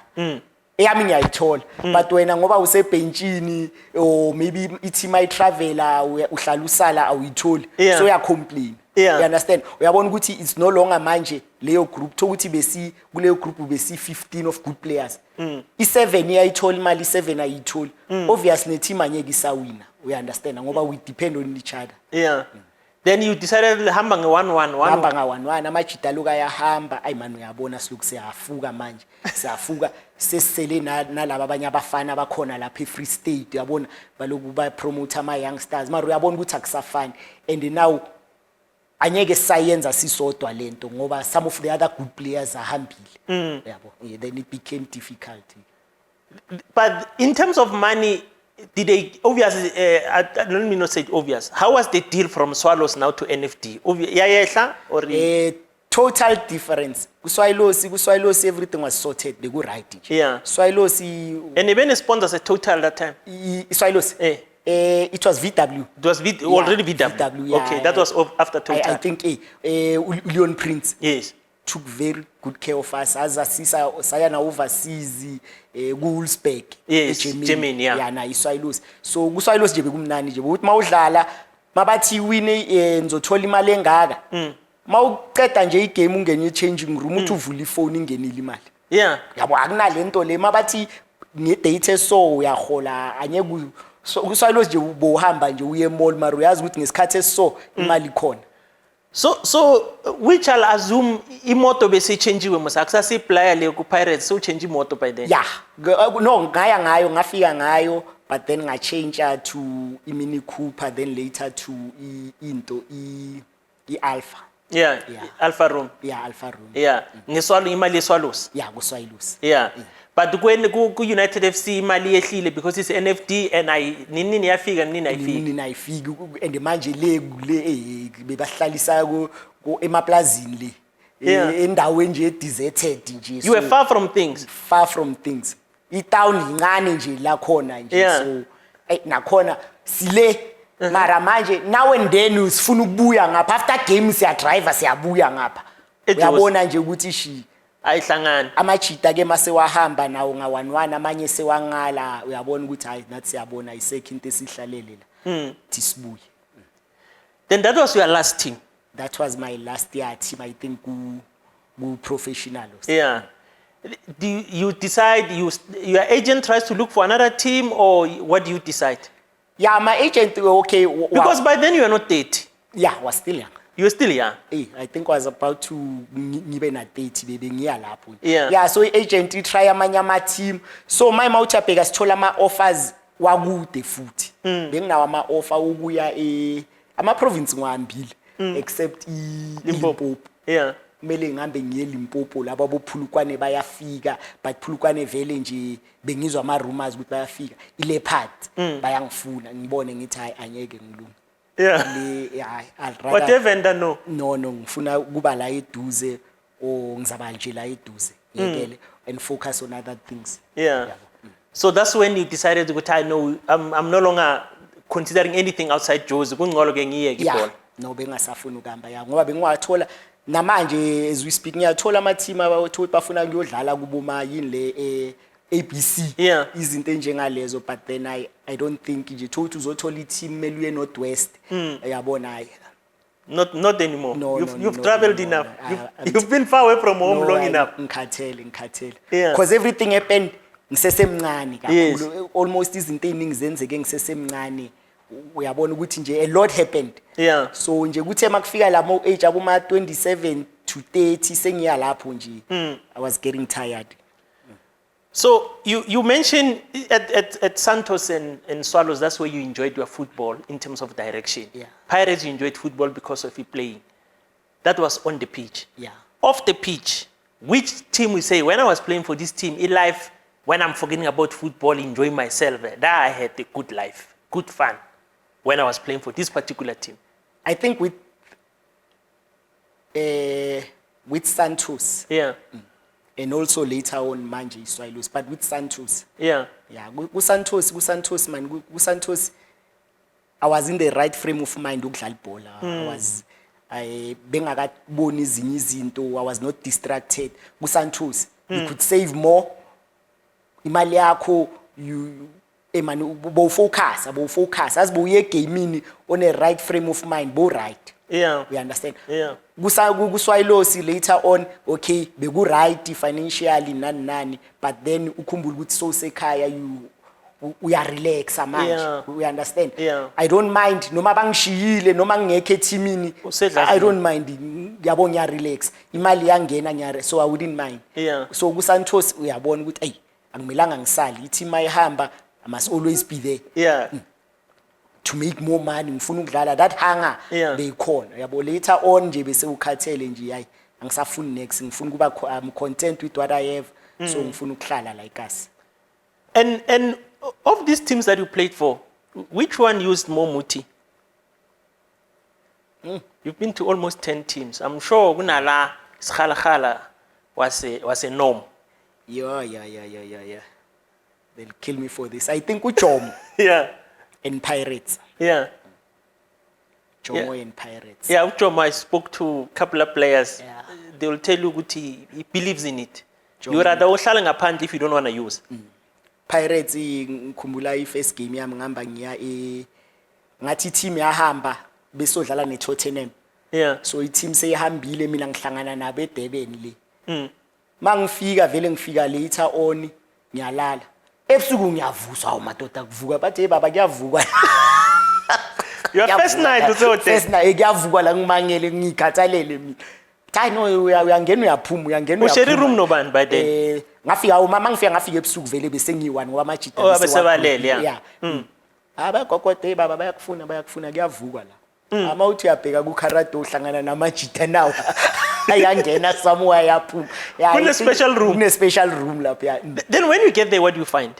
Eyami ngiyayithola but wena ngoba usebenchini or maybe i-team ayitravela uhlala usala awuyitholi so uya complain. You understand? Uyabona ukuthi it's no longer manje leyo group ukuthi besi kuleyo group besi 15 of good players. I7 iyayithola imali, i7 ayitholi. Obviously ne-team anyeke isawina. We understand ngoba we depend on each other. Yeah. Then you decided hamba nge-1-1. Hamba nga-1-1 amajita loka yahamba ayi man uyabona siloku siyafuka manje. Siyafuka sesele nalabo abanye abafana abakhona lapha eFree State uyabona baloku ba promote ama youngsters mara uyabona ukuthi akusafani and now anyeke sayenza sisodwa lento ngoba some of the other good players ahambile yabo. Then it became difficult. But in terms of money, did they obviously let me not say it obvious. How was the deal from Swallows now to NFD? Yayehla or total difference. Swallows everything was sorted. They go right. Yeah. Swallows and even sponsors a total that time. Swallows. It was VW. It was already VW. Yeah, okay, that was after total. I think Leon Prince. Yes. Took very good care of us as asisa sayana overseas Wolfsburg. Yes, Germany, yeah. Yeah, na iSwallows. So kuSwallows nje bekumnani nje ukuthi mawudlala mabathi wine nzothola imali engaka. Mawuqeda nje igame ungene changing room uthi uvula ifone ingenile imali. Yeah. Yabo akunalento le mabathi ngedate so uyahola anyeke so kuSwallows nje ubohamba nje uye mall mara uyazi ukuthi ngesikhathi so imali khona. So which I'll assume imoto bese changiwe mase akusasi player le ku Pirates so change imoto by then. Yeah. No ngafika ngayo but then change to Mini Cooper then later to into Alpha. Yeah. Alpha Room. Yeah, Alpha Room. Yeah. Ngeswalo imali yeSwallows. Yeah, kuSwallows. Yeah. But when ku United FC imali yehlile because it's NFD and nini yafika nini ayifika and manje le bebahlalisa ko emaplazini le endaweni nje deserted nje. You were far from things. Far from things. I-town incane nje la khona nje so nakhona sile mara manje now and then usifuna ukubuya ngapha after game siya driver siyabuya ngapha. Uyabona nje ukuthi shi ayihlangana amajita ke mase wahamba nawo nga-1-1 amanye sewangala uyabona ukuthi hayi nathi siyabona isekho into esihlalele la tisibuye. Then that was your last team. That was my last year team I think ku professionals. Yeah. Do you decide your agent tries to look for another team or what do you decide? Yeah, my agent okay because by then you are not 30. Yeah, was still young. You were still young. I think was about to ngibe na 30 bebe ngiya lapho. Yeah, so agent try amanye ama team. So my mouth abheka sithola ama offers wakude futhi. Benginawo ama offer ukuya ama province ngihambile except Limpopo. Yeah. kumele ngihambe ngiye Limpopo laba bophulukwane bayafika but phulukwane vele nje bengizwa ama rumors ukuthi bayafika iLeopard bayangifuna ngibone ngithi hayi anyeke ngilunga whatever and no ngifuna kuba la eduze o ngizaba nje la eduze ngekele and focus on other things. So that's when you decided to I know I'm no longer considering anything outside Jozi kungcolo ke ngiyeke ibhola. No bengasafuna ukuhamba ngoba bengwathola namanje as we speak ngiyathola ama team abathi bafuna ukuyodlala kuboma yini le ABC izinto enjengalezo but then I don't think nje thothi uzothola i-team meluye Northwest uyabona hayi not anymore. You've traveled enough. You've been far away from home long enough. Ngikhathele because everything happened ngisesemncane kakhulu almost izinto eziningi zenzeke ngisesemncane uyabona ukuthi nje a lot happened so nje kuthe makufika la mo age abuma 27 to 30 sengiya lapho nje I was getting tired. So you mentioned at Santos and Swallows that's where you enjoyed your football in terms of direction. Pirates, you enjoyed football because of you playing. That was on the pitch. Off the pitch, which team we say when I was playing for this team in life, when I'm forgetting about football, enjoying myself, that I had a good life, good fun when I was playing for this particular team? I think with Santos. And also later on manje Swallows, but with Santos. Santos man, Santos I was in the right frame of mind ukudlala ibhola. I bengakaboni izinye izinto, I was not distracted. Santos you could save more. Imali yakho you man bo focus as bo ye gaming on a right frame of mind, bo right. We understand. Swallows later on okay beku right financially nani but then ukhumbula ukuthi so sekhaya you are relax manje. We understand. I don't mind noma bangishiyile noma ngekho eteamini I don't mind ngiyabona ya relax imali yangena nyare so I wouldn't mind. So ku Santos uyabona ukuthi hey akumelanga ngisali i-team ayihamba I must always be there. To make more money ngifuna ukudlala that hunger beyikhona yabo later on nje bese ukhathele nje hayi angisafuni next ngifuna kuba I'm content with what I have so ngifuna ukuhlala like us. And of these teams that you played for, which one used more muti? You've been to almost 10 teams. I'm sure kunala skhala was a norm. Yeah. They'll kill me for this. I think Uchomo. And Pirates. Jomo and Pirates. Uchomo, I spoke to a couple of players. They will tell you that he believes in it. You rather ohlala ngaphandle if you don't want to use. Pirates ngikhumbula i-first game yami ngihamba ngiya ngathi team yahamba besodlala neTottenham. So i-team seyihambile mina ngihlangana nabo eDurban le. Mangifika vele ngifika later on ngiyalala. Ebusuku ngiyavuswa umadoda kuvuka bathi hey baba kuyavuka. Your first night uzothi. First night kuyavuka la ngimangele ngikhathalele mina. Hayi no uyangena uyaphuma ushare room nobani by then. Ngafika ngafika ebusuku vele bese ngiyi-1 ngoba amajita besebalele abagogode baba bayakufuna kuyavuka la ama uthi uyabheka ku Karate uhlangana namajita nawo ayangena somewhere yaphuma kune special room lapha. Then when you get there what do you find?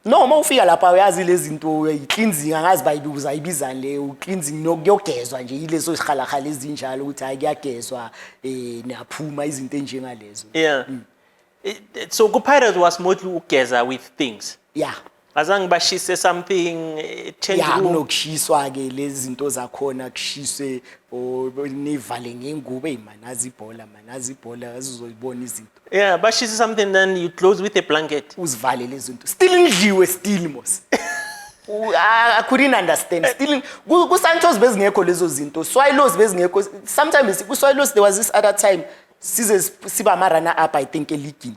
No mawufika lapha uyazi lezi zinto i-cleansing angazi bayibuza ibizani le u-cleansing nokuyogezwa nje ileso sikhalakhala ezinjalo ukuthi hayi kuyagezwa niyaphuma izinto enjengalezo. So Pirates was mostly ugeza with things. Azange bashise something change room. Kunokushiswa ke lezi zinto zakhona kushiswe nivale ngengubo manazi ibhola azizoyibona izinto. Bashise something then you close with a blanket. Uzivale lezi zinto. Still ngidliwe still mos. I couldn't understand. Still ku Santos bezingekho lezo zinto. Swallows bezingekho. Sometimes ku Swallows there was this other time siba marana up I think eligini.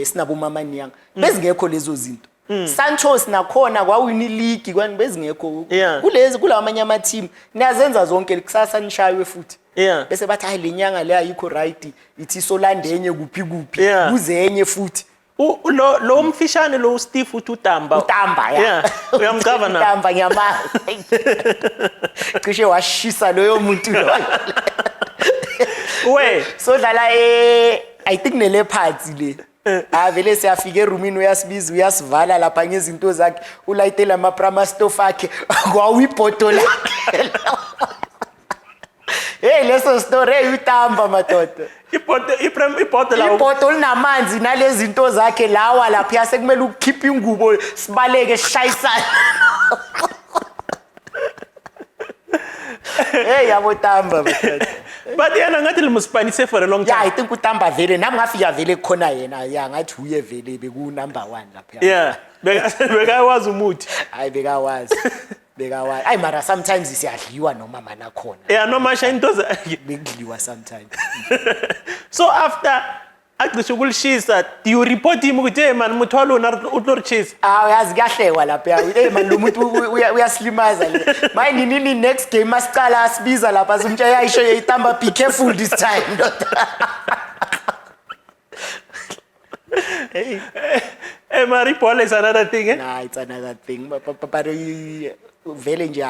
Sinabo mama niyang. Bezingekho lezo zinto. Santos nakhona kwawini league kwani bezingekho kulezi kulawa amanye ama team niyazenza zonke kusasa nishaywe futhi bese bathi hayi lenyanga le ayikho right ithi solandenye kuphi kuzenye futhi lo mfishane lo Steve utamba uyamcava na utamba nyama cishe washisa loyo muntu lo Where? So dlala I think ne-Leopards le. Vele siyafika eroomini uyasibiza uyasivala lapha ngezinto zakhe ulayitela ama-prama stove akhe kwawibhotolo lakhe. Hey leso story uyitamba madoda. Ibhotolo linamanzi nalezi zinto zakhe lawa lapha sekumele ukukhipha ingubo sibaleke shayisana. Hey yabotamba madoda. But yena ngathi limuspanise for a long time. Yeah, I think utamba vele nami ngafika vele khona yena ya ngathi uye vele beku number 1 lapha. Yeah. Bekawazi umuthi. Hayi bekawazi. Ay mara sometimes siyadliwa noma mana khona. Yeah, no masha into bekudliwa sometimes. So after akucishe ukulishisa, do you report him ukuthi hey man muthwalo utlorchisa? Uyazi kahlekwa lapha. Hey man lo muntu uyaslimaza le. Manje nini next game masicala asibiza lapha simtsha yayisho yayitamba be careful this time. Hey, Maripol is another thing, eh? Nah, it's another thing. But vele nje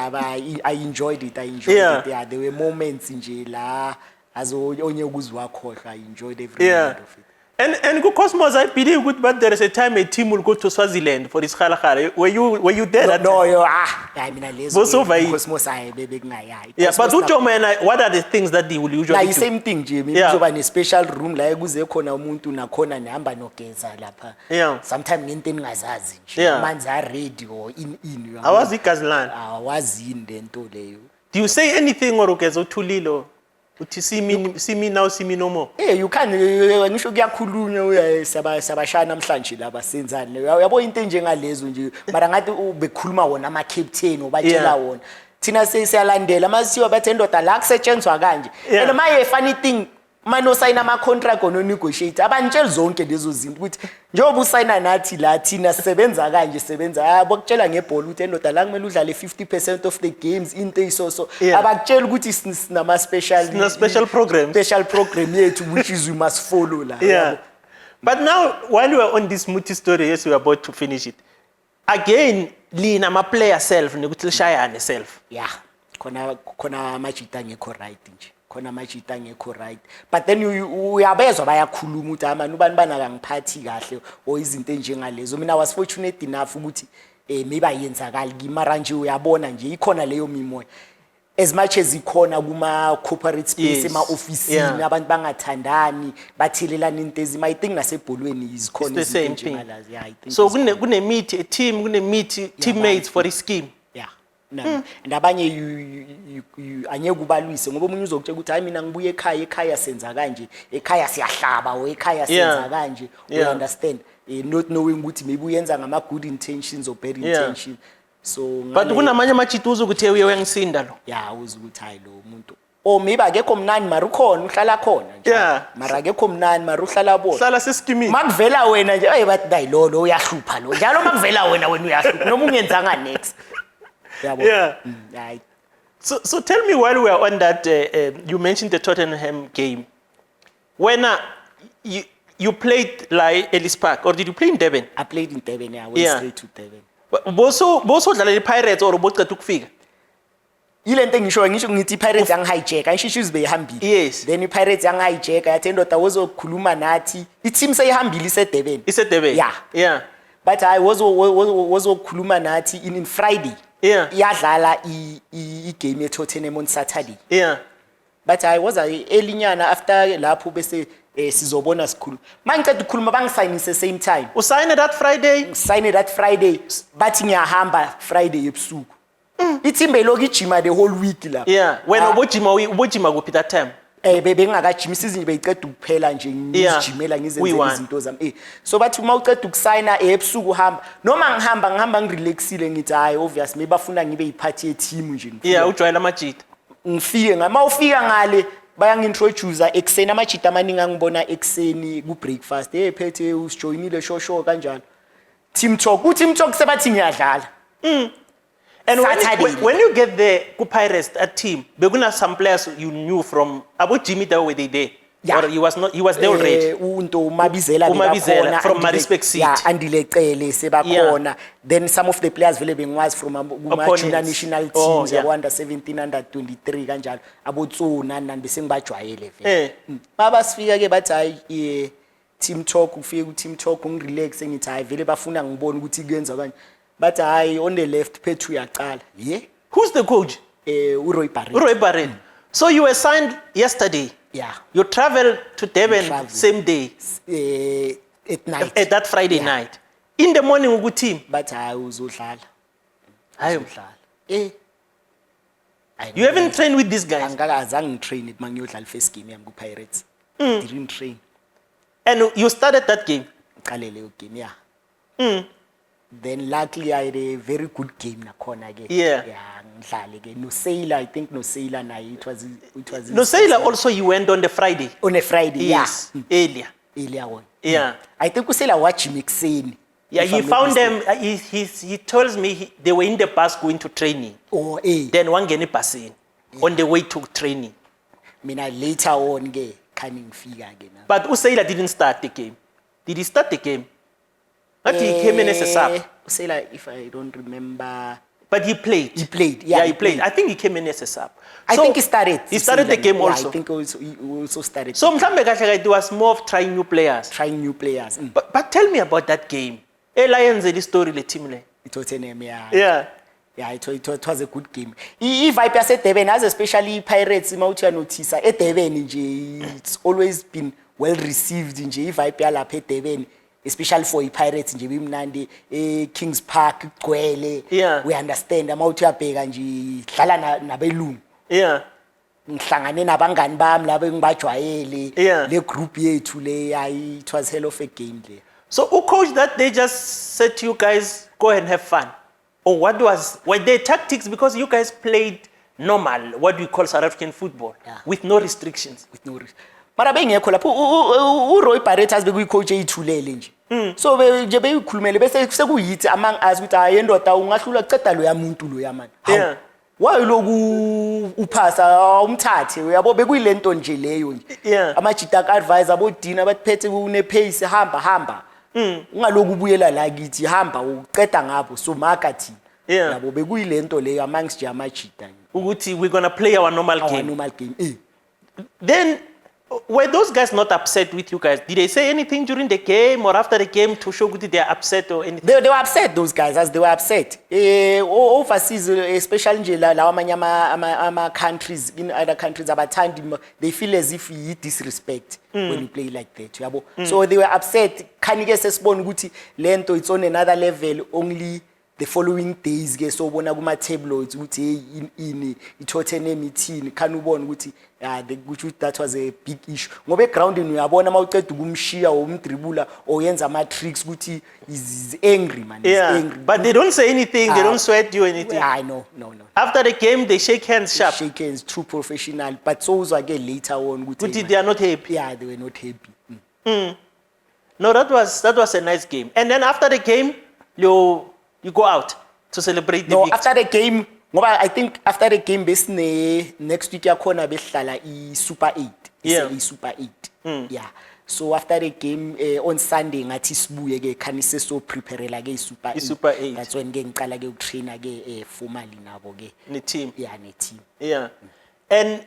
I enjoyed it. It. Yeah, there were moments nje la as onye ukuzwa khohlwa. I enjoyed every moment of it. And Cosmos, I believe good, but there is a time a team will go to Swaziland for this khalakhala. Were you there? No, I mean I Cosmos I baby ngaya. Yeah, but what are the things that they will usually do? Same thing, Jimmy. Uzoba ne special room la ekuze khona umuntu nakhona nehamba nogeza lapha. Yeah. Sometimes ngento engazazi nje. Amanzi are ready or in. Awazi igazilana. Awazi lento leyo. Do you say anything or ugeza uthulilo? Uthi see me now, see me no more. Hey, you can ngisho kuyakhulunywa sabashaya namhlanje laba senzani. Uyabo into njengalezo nje, mara ngathi ubekhuluma wona ama captain obatshela wona. Thina siyalandela masiwa bathi endoda la kusetshenzwa kanje. And my funny thing manje osayina ama contract ono negotiate abanitshela zonke lezo zinto ukuthi njengoba usayina nathi la thina sisebenza kanje sisebenza abakutshela ngebhola ukuthi endoda la kumele udlale 50% of the games into isoso abakutshela ukuthi sinama special program yethu which is we must follow la. Yeah. But now while we are on this muti story, yes, we are about to finish it again. Lina ama player self nikuthi lishayane self. Yeah, khona majita ngekho right nje. Khona majita ngekho right, but then uyabezwa bayakhuluma ukuthi amani ubani bana ngiphathi kahle o izinto njengalezo. Mina was fortunate enough ukuthi maybe ayenzakala ngimara nje uyabona nje ikhona leyo mimoya as much as ikhona kuma corporate space ema office abantu bangathandani bathelelana into ezima. I think nasebholweni izikhona izinto njengalazi. Yeah, I think so kune meet a team, kune meet teammates for the scheme. No. And abanye anye kubalwise ngoba umuntu uzokutshela ukuthi hayi mina ngibuye ekhaya senza kanje, ekhaya siyahlaba o ekhaya senza kanje. You understand? Not knowing ukuthi maybe uyenza ngama good intentions or bad intentions. So but kunamanye amachituzo ukuthi uye uyangisinda lo. Yeah, uzukuthi hayi lo umuntu maybe akekho mnani mara ukhona uhlala khona nje. Mara akekho mnani mara uhlala bona. Hlala seskimini. Makuvela wena nje bathi hayi lo uyahlupha lo. Njalo makuvela wena uyahlupha noma ungenzanga next. So tell me, while we are on that, you mentioned the Tottenham game. When you played like Ellis Park, or did you play in Durban? I played in Durban. I went straight to Durban. Boso dlala le Pirates or bothi ukufika. Ile nto ngisho ngithi Pirates yang hijack, ayishishuze beyihambile. Yes. Then iPirates yang hijack yathi ndoda wozokhuluma nathi. I-team seyihambile iseDurban. IseDurban. Yeah. But I wozokhuluma nathi in Friday. Iyadlala i-game ye-Tottenham on Saturday. But I was elinyana after lapho bese sizobona sikhuluma. Mangicela ukukhuluma bangisayinise same time. Usayine that Friday? Sign that Friday. Bathi ngiyahamba Friday ebusuku. Ithimbe lokujima the whole week la. Yeah. Wena ubojima kuphi that time? Bengakajimi season beyiqeda ukuphela nje ngizijimela ngizenzela izinto zami. So bathi uma uqeda ukusayina ebusuku uhamba noma ngihamba ngirelaxile ngithi hayi obvious maybe bafuna ngibe yiphathi ye team nje. Yeah, ujwayela amajita. Ngifike ngama ufika ngale bayangintroduce ekseni amajita amaningi angibona ekseni ku breakfast phethe usijoinile shosho kanjalo. Team talk sebathi ngiyadlala. And when you get there, Pirates, a team, beguna some players you knew from Abu Jimmy that were they there. Yeah. Or he was not, he was there already. Unto Umabizela Umabizela from Maritzburg City. Yeah, Andilecele sebakhona. Then some of the players vele bengwazi from junior national teams, under 17, under 23 kanjalo. Abotsona nani bese ngibajwayele vele. Baba sifika ke bathi hayi team talk, ufike ku team talk ngirelax ngithi hayi vele bafuna ngibone ukuthi kuyenza kanje. Bathi hayi on the left Pethu uyaqala. Yeah. Who's the coach? Uroy Barrett. Uroy Barrett. So you were signed yesterday. Yeah. You traveled to Durban same day. At night. At that Friday night. In the morning ugu team. But I uzodlala. You haven't trained with these guys? Angikazange train it mangiyodlala first game yami ku Pirates. Didn't train. And you started that game? Qale leyo game, yeah. Then luckily I had a very good game nakhona ke. Yeah. Yeah, ngidlale ke. No Sailor, I think No Sailor naye it was No Sailor also you went on the Friday. On a Friday, yes. Yeah. Earlier one. Yeah. I think Sailor watch Mixeni. Yeah, he found them. He tells me they were in the bus going to training. Oh, Then one geni passing on the way to training. Mina later on ke coming figure again. But Usaila didn't start the game. Did he start the game? But he came in as a sub. Usaila, if I don't remember. But he played. He played. Yeah, he played. I think he came in as a sub. I think he started. He started the game also. I think he also started. So it was more of trying new players. Trying new players. But tell me about that game. Lions the story le team le. It was an yeah. Yeah. Yeah, it was a good game. If I pass at Durban, as especially Pirates, Mautia notice at Durban, it's always been well received. If I pay lapha Durban, especially for the Pirates, Bimnandi, Kings Park, Gwele. Yeah. We understand. Mautia pega nje dlala nabelungu. Yeah. Ngihlangane nabangani bami labo engibajwayele. Yeah. Le group yethu le, it was hell of a game there. So who coach that they just said to you guys, go and have fun? Or were there tactics because you guys played normal, what we call South African football, with no restrictions? With no restrictions. Mara bengekho lapho uRoy Barrett asibekuyicoach eyithulele nje. So nje beyikhulumele bese sekuyithi among us ukuthi hayi endoda ungahlula kuceda lo yamuntu lo yamani. Yeah. Why loku uphasa umthathe uyabo bekuyilento nje leyo nje. Yeah. Amajita advisor bodina batiphethe kune pace hamba. Ungaloku ubuyela la kithi hamba uqeda ngapho so marketing. Yeah. Yabo bekuyilento leyo amongst nje amajita. Ukuthi we're going to play our normal game. Our normal game. Then were those guys not upset with you guys? Did they say anything during the game or after the game to show that they are upset or anything? They were upset, those guys, as they were upset. Overseas, especially in our countries, in other countries, about time, they feel as if you disrespect when you play like that. So they were upset. Can you guess lento it's on another level only the following days ke so bona kuma tabloids ukuthi in ithothe meeting can ubona ukuthi that was a big issue ngoba egroundini uyabona mawuceda ukumshiya umdribula oyenza ama tricks ukuthi is angry man, is angry. But they don't say anything, they don't sweat you anything. Yeah, no. After the game they shake hands sharp. Shake hands, true professional, but so again later on ukuthi they are not happy. Yeah, they were not happy. No, that was a nice game. And then after the game you go out to celebrate the victory. After the game, I think after the game, next week yakhona behlala Super 8. Yeah. Super 8. Yeah. So after the game on Sunday ngathi sibuye ke khanise so preparela ke Super 8. Super 8. That's when ke ngiqala ke utrainer ke formally nabo ke. Ne team. Yeah, ne team. Yeah. And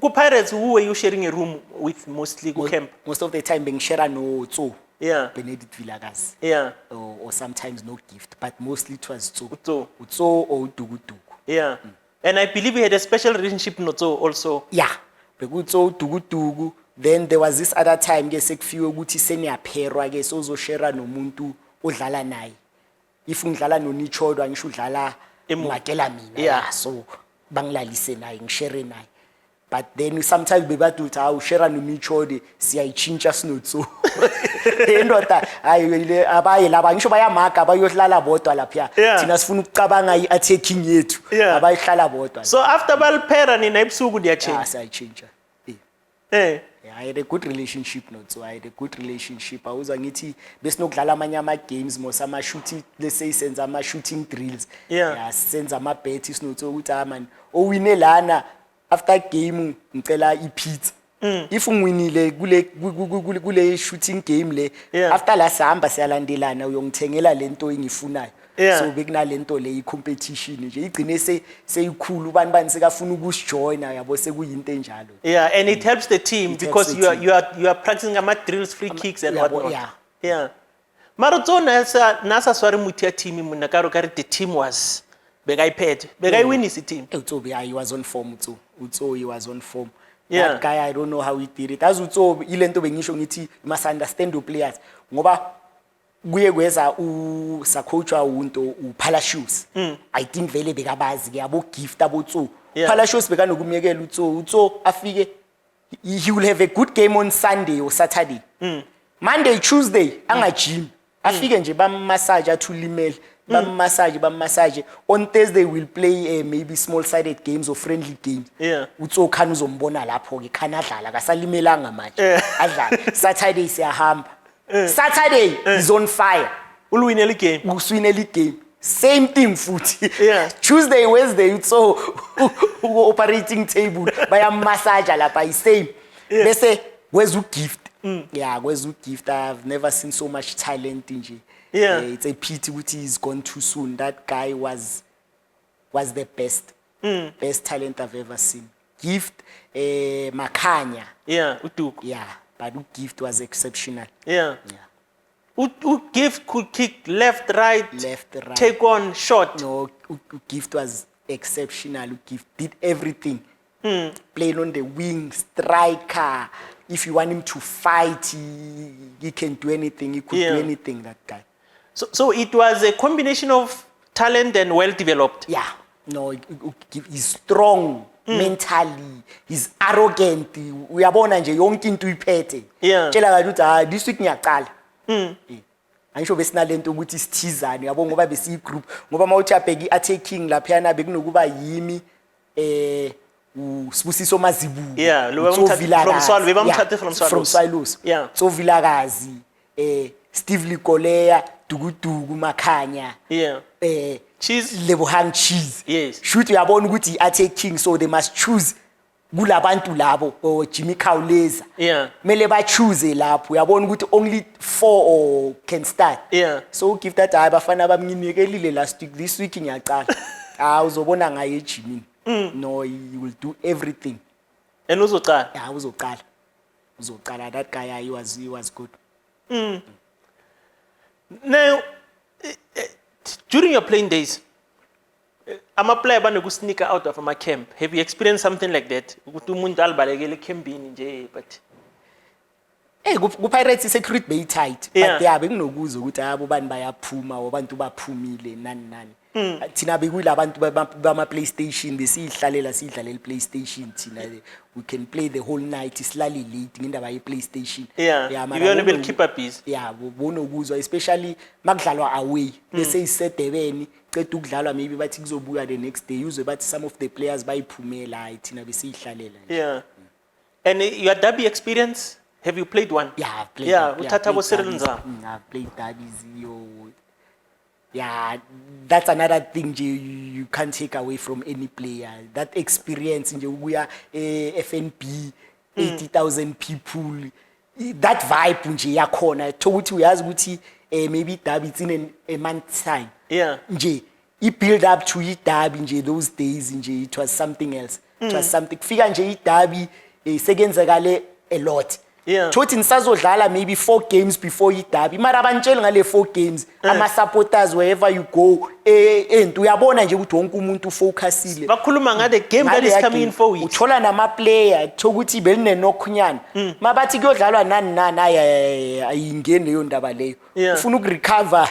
ku Pirates who were you sharing a room with mostly ku camp? Most of the time bengishare no Tso. Yeah. Benedict Villagaz. Yeah. Or sometimes no gift, but mostly it was Tso. Utso or Dugudugu. Yeah. And I believe we had a special relationship with Tso also. Yeah. Bekutso Dugudugu. Then there was this other time ke sekufiwe ukuthi seniyapherwa ke sozoshare nomuntu odlala naye. If ngidlala noNichodwa ngisho udlala emakela mina. Yeah. So bangilalise naye ngishare naye. But then sometimes bebathi uthi hawu share noNichode siyayichintsha sinotso. Endoda hayi abaye laba ngisho bayamaka abayohlala bodwa lapha. Thina sifuna ukucabanga iattacking yethu abayihlala bodwa. So after balphera nina ebusuku ndiya change. Sayichintsha. I had a good relationship so I had a good relationship. Awuzwa ngithi besinokudlala amanye ama games mosama shooting, let's say senza ama shooting drills. Yeah, senza ama bets sinotso ukuthi man owine lana after game ngicela ipizza if unwinile kule shooting game le after la sihamba siyalandelana uyongithengela lento engifunayo so bekunalento le competition nje igcine seyikhulu bani sekafuna ukusijoina yabo sekuyinto enjalo and it helps the team because you are practicing ama drills, free kicks and whatnot. Marotsona nasa swari mutia team mna karo kare the team was begayiphethe win is team. He was on form Utso he was on form. That guy, I don't know how he did it. As Utso ilento bengisho ngithi you must understand the players ngoba kuye kweza usacoachwa unto uphala shoes. I think vele bekabazi ke abo gift abotso. Phala shoes bekanokumyekela Utso afike he will have a good game on Sunday or Saturday. Monday, Tuesday anga gym. Afike nje bam massage athulimele. Bam massage. On Thursday we'll play maybe small sided games or friendly games. Utso khana uzombona lapho ke khana adlala kasalimelanga manje. Adlala. Saturday siyahamba. Saturday is on fire. Ulwinele game. Uswinele game. Same thing futhi. Tuesday, Wednesday Utso operating table baya massage lapha is same. Bese where's u gift? Where's u gift? I've never seen so much talent nje. It's a pity which he's gone too soon. That guy was the best talent I've ever seen. Gift Makanya. Utuku. But Gift was exceptional. Gift could kick left, right, take on shot. No, Gift was exceptional. Gift did everything. Playing on the wing, striker. If you want him to fight, he can do anything. He could do anything, that guy. So it was a combination of talent and well developed. No, he's strong mentally. He's arrogant. Uyabona nje yonke into uyiphethe. Tshela kathi uthi this week ngiyaqala. Angisho besinalento ukuthi sithizane yabo ngoba besi group ngoba mawuthi abheki attacking lapha yana bekunokuba yimi Sibusiso Mazibu. From Swallows. So Vilakazi, Steve Likolea, Dugudugu Makanya. Cheese. Lebohang Cheese. Yes. Shoot uyabona ukuthi attacking so they must choose kulabantu labo or Jimmy Kauleza. Mele ba choose lapho uyabona ukuthi only 4 can start. So give that abafana bamnginekelile last week, this week ngiyaqala. Uzobona ngaye Jimmy. No, he will do everything. And uzoqala? Uzoqala. That guy, he was good. Now, during your playing days, I'm a player who sneak out of my camp. Have you experienced something like that? But Pirates is secret bay tight. But they are being no good ukuthi abobani bayaphuma abantu baphumile nani. Thina bekuyila abantu bama PlayStation sidlalela PlayStation thina we can play the whole night isilali late ngendaba ye PlayStation. You only will keep up busy. Bona ukuzwa especially makudlalwa away bese isedebeni ceda ukudlalwa maybe bathi kuzobuya the next day uzwe bathi some of the players bayiphumela thina bese ihlalela. And your derby experience, have you played one? I've played. I've played derbies. That's another thing you can't take away from any player. That experience we are FNB, 80,000 people. That vibe nje yakhona. Thokuthi uyazi ukuthi maybe derby it's in a month's time. Nje I build up to it derby nje those days nje it was something else. It was something. Fika nje I derby sekenzekale a lot. Thothi nisazodlala maybe 4 games before it derby. Mara bantshela ngale 4 games ama supporters wherever you go into uyabona nje ukuthi wonke umuntu focusile. Bakhuluma ngade game that is coming in 4 weeks. Uthola nama player thokuthi beline nokhunyana. Mabathi kuyodlalwa nani ayingene leyo ndaba leyo. Ufuna ukurecover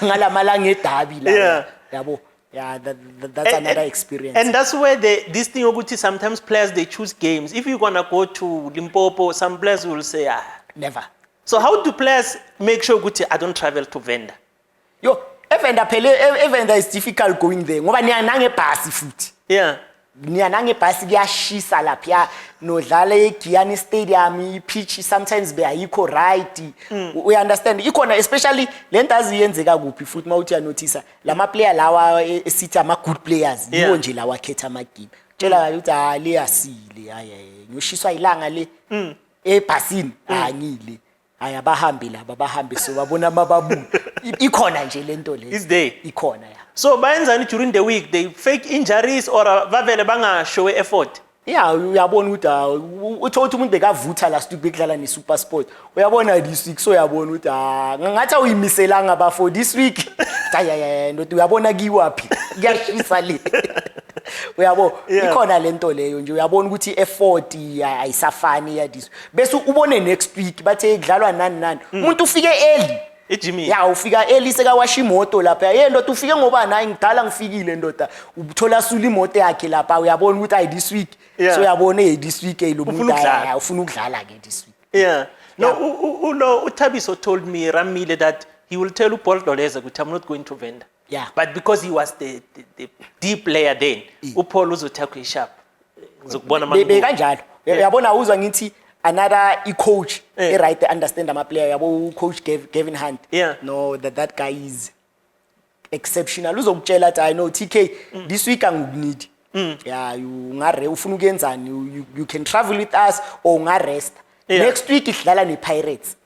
ngalamalanga eDerby la. Yabo. That's another experience. And that's where this thing ukuthi sometimes players they choose games. If you're gonna go to Limpopo, some players will say never. So how do players make sure ukuthi I don't travel to Venda? Venda is difficult going there. Ngoba niya nangebhasi futhi. Niya nangebhasi kuyashisa lapha nodlala eGiyani Stadium pitch sometimes ayikho right. We understand ikona especially lento aziyenzeka kuphi futhi mawuthi ya notice lama player lawa esithi ama good players yiwo nje lawa khetha ama game. tshela kahle ukuthi ha le asile hayi ngiyoshiswa ilanga le ebhasini ngile hayi abahambi laba bahambe so babona amababu ikhona nje lento le is there ikhona ya so bayenzani during the week they fake injuries or bavele bangashow effort yeah uyabona ukuthi uthola umuntu bekavutha last week bekudlala ne Super Sport uyabona this week so uyabona ukuthi ngathi awuyimiselanga ba for this week hayi ndothi uyabona kiwapi kuyashisa le uyabo ikhona lento leyo nje uyabona ukuthi effort ayisafani ya this bese ubone next week bathe idlalwa nani umuntu ufike early ejimi ya ufika early seka washa imoto lapha ndoda ufike ngoba nayi ngidala ngifikile ndoda ubuthola sula imoto yakhe lapha uyabona ukuthi this week so uyabona this week lo muntu ufuna ukudlala ke this week no uThabiso told me Ramile that he will tell uPaul Doleza ukuthi I'm not going to Venda. Yeah. But because he was the deep player then, uPaul uzothathwa sharp. Ngizokubona manje. Kanjalo. Uyabona uzwa ngithi another coach right understand ama player yabo coach Kevin Hunt. No that guy is exceptional. Uzokutshela ukuthi I know TK this week angikuneed. Yeah, you ngare ufuna ukuyenzani you can travel with us or ungarest. Next week idlala ne Pirates.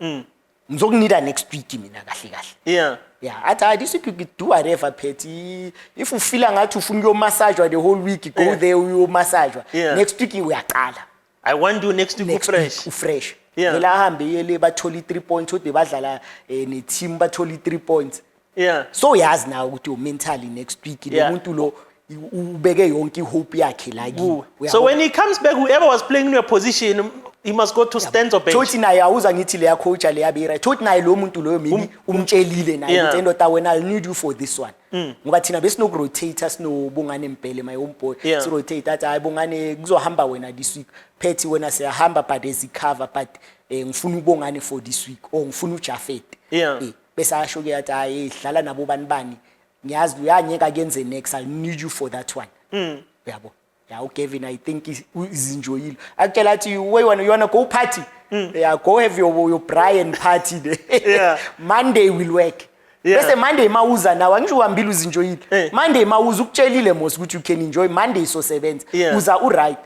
Ngizokunida next week mina kahle. Yeah, at this week you could do whatever petty. If you feel ngathi ufuna uyo massage the whole week go there uyo massage. Next week uyaqala. I want you next week fresh. Ngela hambe yele batholi 3 points ude badlala ne team batholi 3 points. So yazi now ukuthi mentally next week umuntu lo ubeke yonke hope yakhe la kimi. So when he comes back whoever was playing in your position he must go to Stints or bench. Thothi naye awuza ngithi leya coach le yabira. Thothi naye lo muntu loyo maybe umtshelile naye ukuthi ndoda wena I need you for this one. Ngoba thina bese no rotate sinobungane empele my homeboy. So rotate athi hayi bungane kuzohamba wena this week. Phethi wena siyahamba but as cover but ngifuna ubongane for this week or ngifuna uJafet. Bese asho ke athi hayi dlala nabo bani ngiyazi uyanyeka kuyenze next I need you for that one. Yabo. Yeah, Kevin, I think is enjoying. Actually, you wanna go party? Yeah, go have your Brian party. Monday will work. Bese Monday mawuza nawe angisho uhambile uzinjoyile. Monday mawuza ukutshelile mos ukuthi you can enjoy Monday so seventh. Uza right.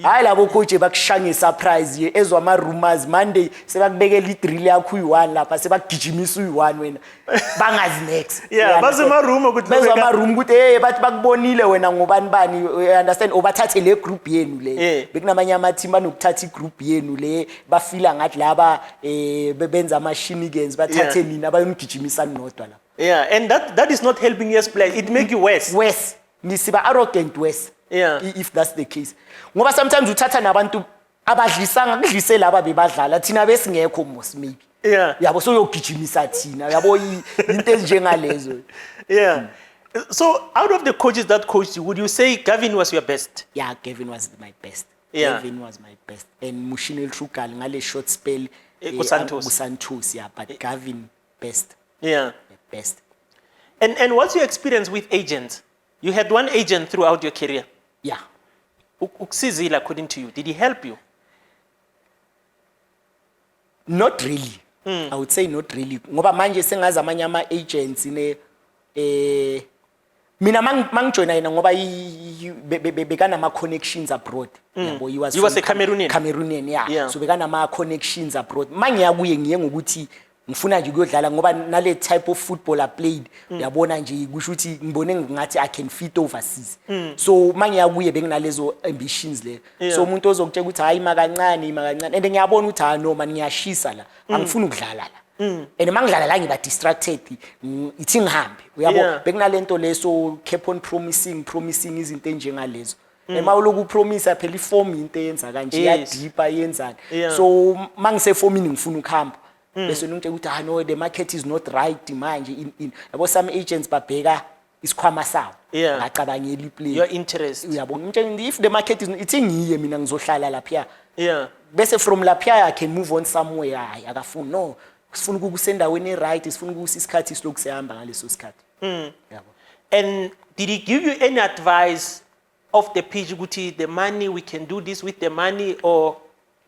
Hayi labo coach bakushange surprise ye ezwa ama rumors Monday sebakubekela idrill yakho uyi1 lapha sebakugijimisa uyi1 wena bangazi next baze ama room ukuthi baze ama room ukuthi bathi bakubonile wena ngobani you understand obathathe le group yenu le bekunamanye ama team banokuthatha igroup yenu le bafila ngathi laba benza ama shenanigans bathathe nina bayonigijimisa nodwa lapha and that is not helping us play it make you worse nisiba arrogant worse if that's the case ngoba sometimes uthatha nabantu abadlisanga kudlise laba bebadlala thina besingekho mos maybe yabo so yogijimisa thina yabo into ezinjengalezo so out of the coaches that coached you would you say Gavin was your best? Gavin was my best. Gavin was my best and Mushinel Trugal ngale short spell Santos but Gavin best. Best. And what's your experience with agents? You had one agent throughout your career. Ukusizile according to you, did he help you? Not really. I would say not really. Ngoba manje sengazi amanye ama agents ne mina mangijoina yena ngoba bekana ama connections abroad. Yabo he was a Cameroonian. So bekana ama connections abroad. Mangiya kuye ngiye ngokuthi ngifuna nje ukuyodlala ngoba nale type of football I played uyabona nje kusho ukuthi ngibone ngathi I can fit overseas so mangiya kuye benginalezo ambitions le so umuntu ozokutshela ukuthi hayi makancane and ngiyabona ukuthi no man ngiyashisa la angifuni ukudlala la and mangidlala la ngiba distracted ithi ngihambe uyabo bekunalento leso keep on promising izinto enjengalezo emawuloku promise phela iform into eyenza kanje ya deep ayenzana so mangise formini ngifuna ukuhamba bese ngithi ukuthi no the market is not right manje yabo some agents babheka isikhwama sawo ngacabangela iplay your interest uyabo ngitshela if the market is ithi ngiye mina ngizohlala lapha bese from lapha I can move on somewhere akafuni no sifuna ukusendaweni right sifuna ukusisikhathi silokusehamba ngaleso sikhathi yabo and did he give you any advice of the pitch ukuthi the money we can do this with the money or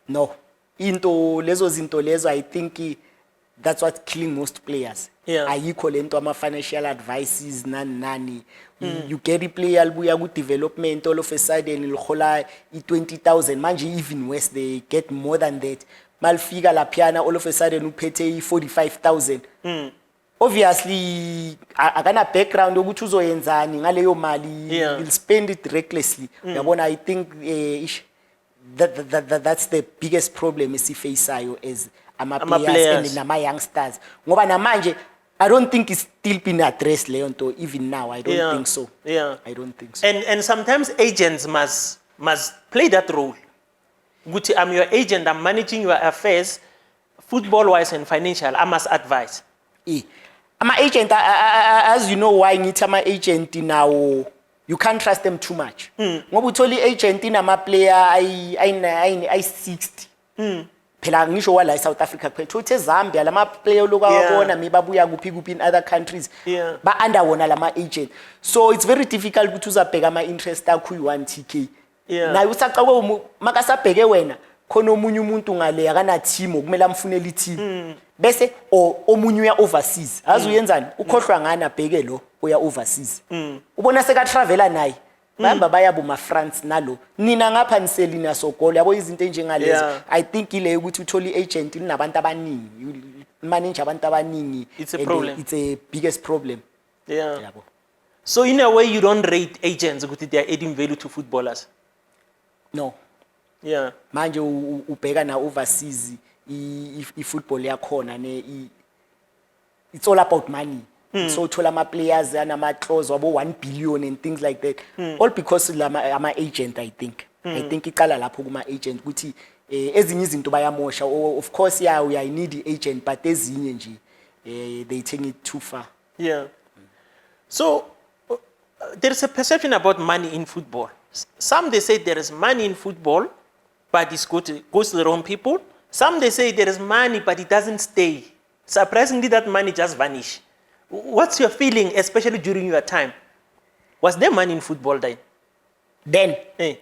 no into lezo zinto lezo I think that's what's killing most players. Yeah. Ayikho lento ama-financial advices nani. You get i-player libuya ku-development, all of a sudden lihola i-20,000. Manje even worse, they get more than that. Malfika laphiyana, all of a sudden uphethe i-45,000. Obviously, akana background ukuthi uzoyenzani ngaleyo mali. Yeah. He'll spend it recklessly. Yabona, I think that's the biggest problem esifaceayo as ama-players and nama-youngsters. Ngoba namanje, I don't think it's still been addressed leyo nto, even now. I don't think so. Yeah. I don't think so. And sometimes agents must play that role. Guti, I'm your agent, I'm managing your affairs, football-wise and financial, I must advise. Ama-agent, as you know why ngithi ama-agent now, you can't trust them too much. Ngoba uthola i-agent inama-player ay-60. Phela ngisho wala eSouth Africa kuphela. Uthe Zambia lama-player lokawabona mebabuya kuphi in other countries. Ba-under wona lama-agent. So it's very difficult ukuthi uzabheka ama-interest akho uyi-1 TK. Naye usacake makasabheke wena khona omunye umuntu ngale akana team okumele amfunele i-team. Bese omunye uya overseas. Azi uyenzani? Ukhohlwa ngani abheke lo uya overseas. Ubona seka travela naye. Bahamba baya boma France nalo. Nina ngapha niselina sogolo yabo izinto enjengalezo. I think ile ukuthi uthola i-agent inabantu abaningi. Manage abantu abaningi. It's a problem. It's a biggest problem. Yeah. Yabo. So in a way you don't rate agents ukuthi they are adding value to footballers. No. Yeah. Manje ubheka na overseas i-football yakhona it's all about money. So uthola ama-players anama-clause wabo 1 billion and things like that. All because ama-agent, I think. I think iqala lapho kuma-agent ukuthi ezinye izinto bayamosha. Of course, yeah, we need the agent, but ezinye nje they take it too far. Yeah. So there is a perception about money in football. Some they say there is money in football, but it goes to the wrong people. Some they say there is money, but it doesn't stay. Surprisingly, that money just vanish. What's your feeling, especially during your time? Was there money in football then?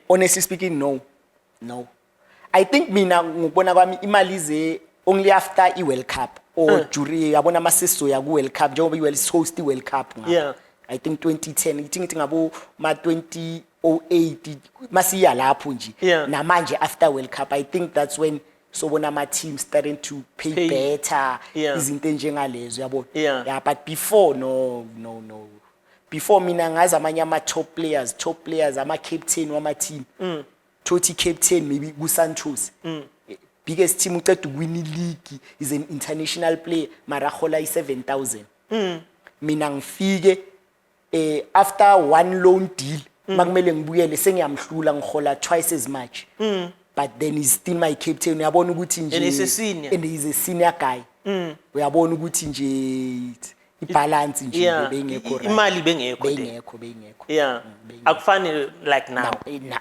Honestly speaking, no. I think mina ngibona kwami imali ze only after i-World Cup or during yabona masiso ya ku-World Cup njengoba i-World host i-World Cup ngapha. Yeah. I think 2010 ngithi ngabo ma 2008 masiya lapho nje. Namanje after World Cup, I think that's when sobona ama teams starting to pay better izinto njengalezo yabo. Yeah, but before no. Before mina ngazi amanye ama top players ama captain wama team. Totti captain maybe ku Santos. Biggest team uqeda uwin league is an international player mara hola i-7,000. Mina ngifike after one loan deal makumele ngibuyele sengiyamhlula ngihola twice as much. But then he's still my captain. Uyabona ukuthi nje and he's a senior. And he's a senior guy. Uyabona ukuthi nje ibalance nje bengekho right. Imali bengekho. Yeah. Akufani like now.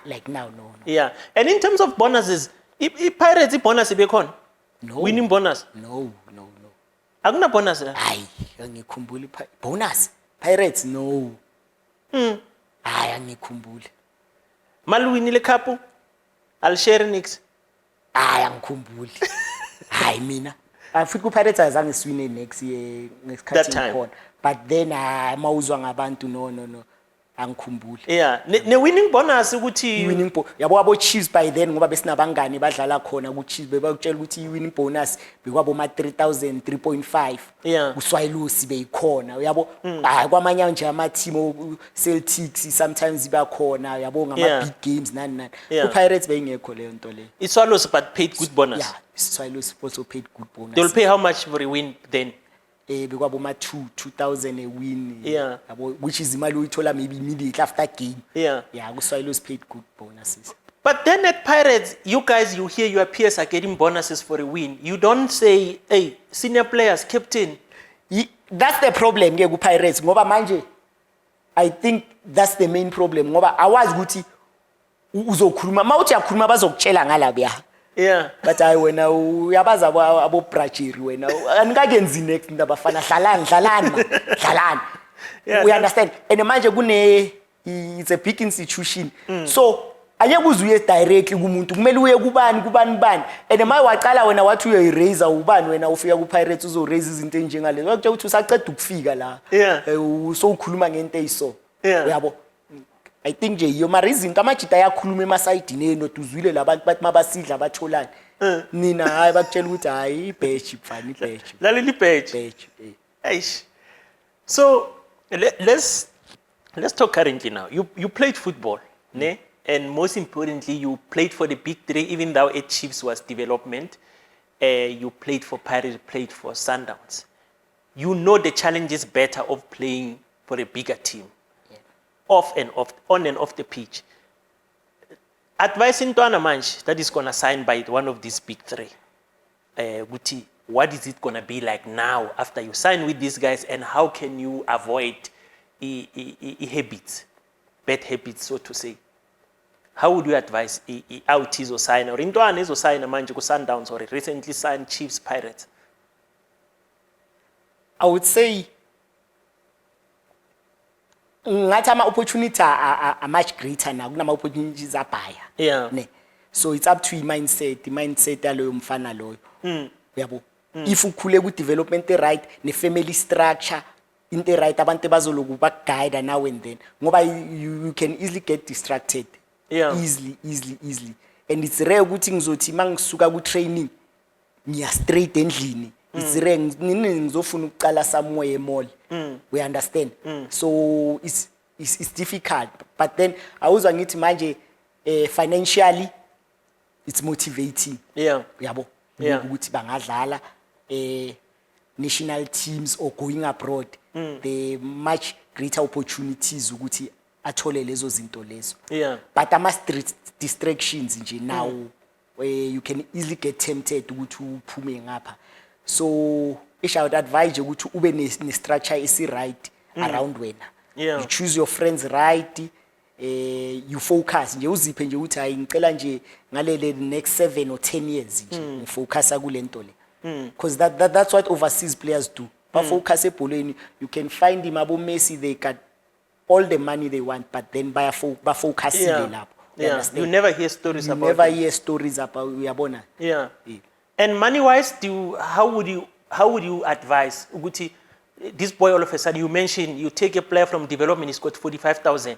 Like now, no. Yeah. And in terms of bonuses, Pirates bonus bekhona? No. Winning bonus? No. Akuna bonus la? Hayi, angikhumbuli bonus. Pirates no. Hayi angikhumbuli. Maluwinile cup? Alshare nix. Hayi angikhumbuli. Hayi mina. Futhi ku Pirates azange siwine next year ngesikhathi ngikhona. But then mawuzwa ngabantu no. Angikhumbuli. Yeah. Ne winning bonus ukuthi winning yabo abo Chiefs by then ngoba besinabangani badlala khona ku Chiefs bebakutshela ukuthi i winning bonus bekwabo ma 3,000 3.5. Yeah. Uswayilusi beyikhona uyabo kwamanye nje ama team Celtics sometimes bakhona yabo ngama big games nani. Ku Pirates beyingekho leyo nto leyo. Swallows but paid good bonus. Yeah, Swallows also paid good bonus. They'll pay how much for a win then? Bekwabo ma 2,000 a win. Yeah. Which is imali uyithola maybe immediately after game. Yeah. Yeah, Swallows paid good bonuses. But then at Pirates, you guys, you hear your peers are getting bonuses for a win. You don't say, hey, senior players, captain. That's the problem ke ku Pirates ngoba manje I think that's the main problem ngoba awazi ukuthi uzokhuluma mawuthi yakhuluma bazokutshela ngala bya. Yeah. But I wena uyabaza abo Brazil wena anikakenzi next ndabafana hlalani. We understand. And manje it's a big institution. So Anyeke uzuye directly kumuntu kumele uye kubani and maye waqala wena wathi uyoyiraise ubani wena ufika ku Pirates uzoraise izinto enjengalezo wakuthe ukuthi usaqeda ukufika la so ukhuluma ngento eyiso uyabo I think nje iyo mara izinto amajita ayakhuluma emasayidini enoti uzwile labantu bathi mabasidla abatholani nina hayi bakutshela ukuthi hayi ibadge mfana ibadge lalela ibadge eish so let's talk currently now. You played football, ne? And most importantly, you played for the big three, even though at Chiefs was development. You played for Pirates, played for Sundowns. You know the challenges better of playing for a bigger team, on and off the pitch. Advising Thwala Manch that is gonna sign by one of these big three. What is it gonna be like now after you sign with these guys, and how can you avoid habits, bad habits, so to say? How would you advise out izo sign or intwana izo sign manje ku Sundowns or recently signed Chiefs Pirates? I would say ngathi ama opportunity are much greater now kunama opportunities abhaya ne so it's up to mindset yaloyo mfana loyo uyabo if ukhule ku development right ne family structure into right abantu bazoloku baguide now and then ngoba you can easily get distracted easily and it's rare ukuthi ngizothi mangisuka ku training ngiya straight endlini it's rare ngizofuna ukuqala somewhere emall we understand so it's difficult but then awuzwa ngithi manje financially it's motivating uyabo ukuthi bangadlala national teams or going abroad the much greater opportunities ukuthi athole lezo zinto lezo but ama distractions nje now where you can easily get tempted ukuthi uphume ngapha so I would advise ukuthi ube ne structure isi right around wena you choose your friends right you focus nje uziphe nje ukuthi hayi ngicela nje ngalele next 7 or 10 years nje ngifocus kulento le because that's what overseas players do but focus ebholeni you can find him abo Messi they got all the money they want but then ba focus lapho you never hear stories about never hear stories about uyabona and money wise how would you advise ukuthi this boy all of a sudden you mentioned you take a player from development he's got 45,000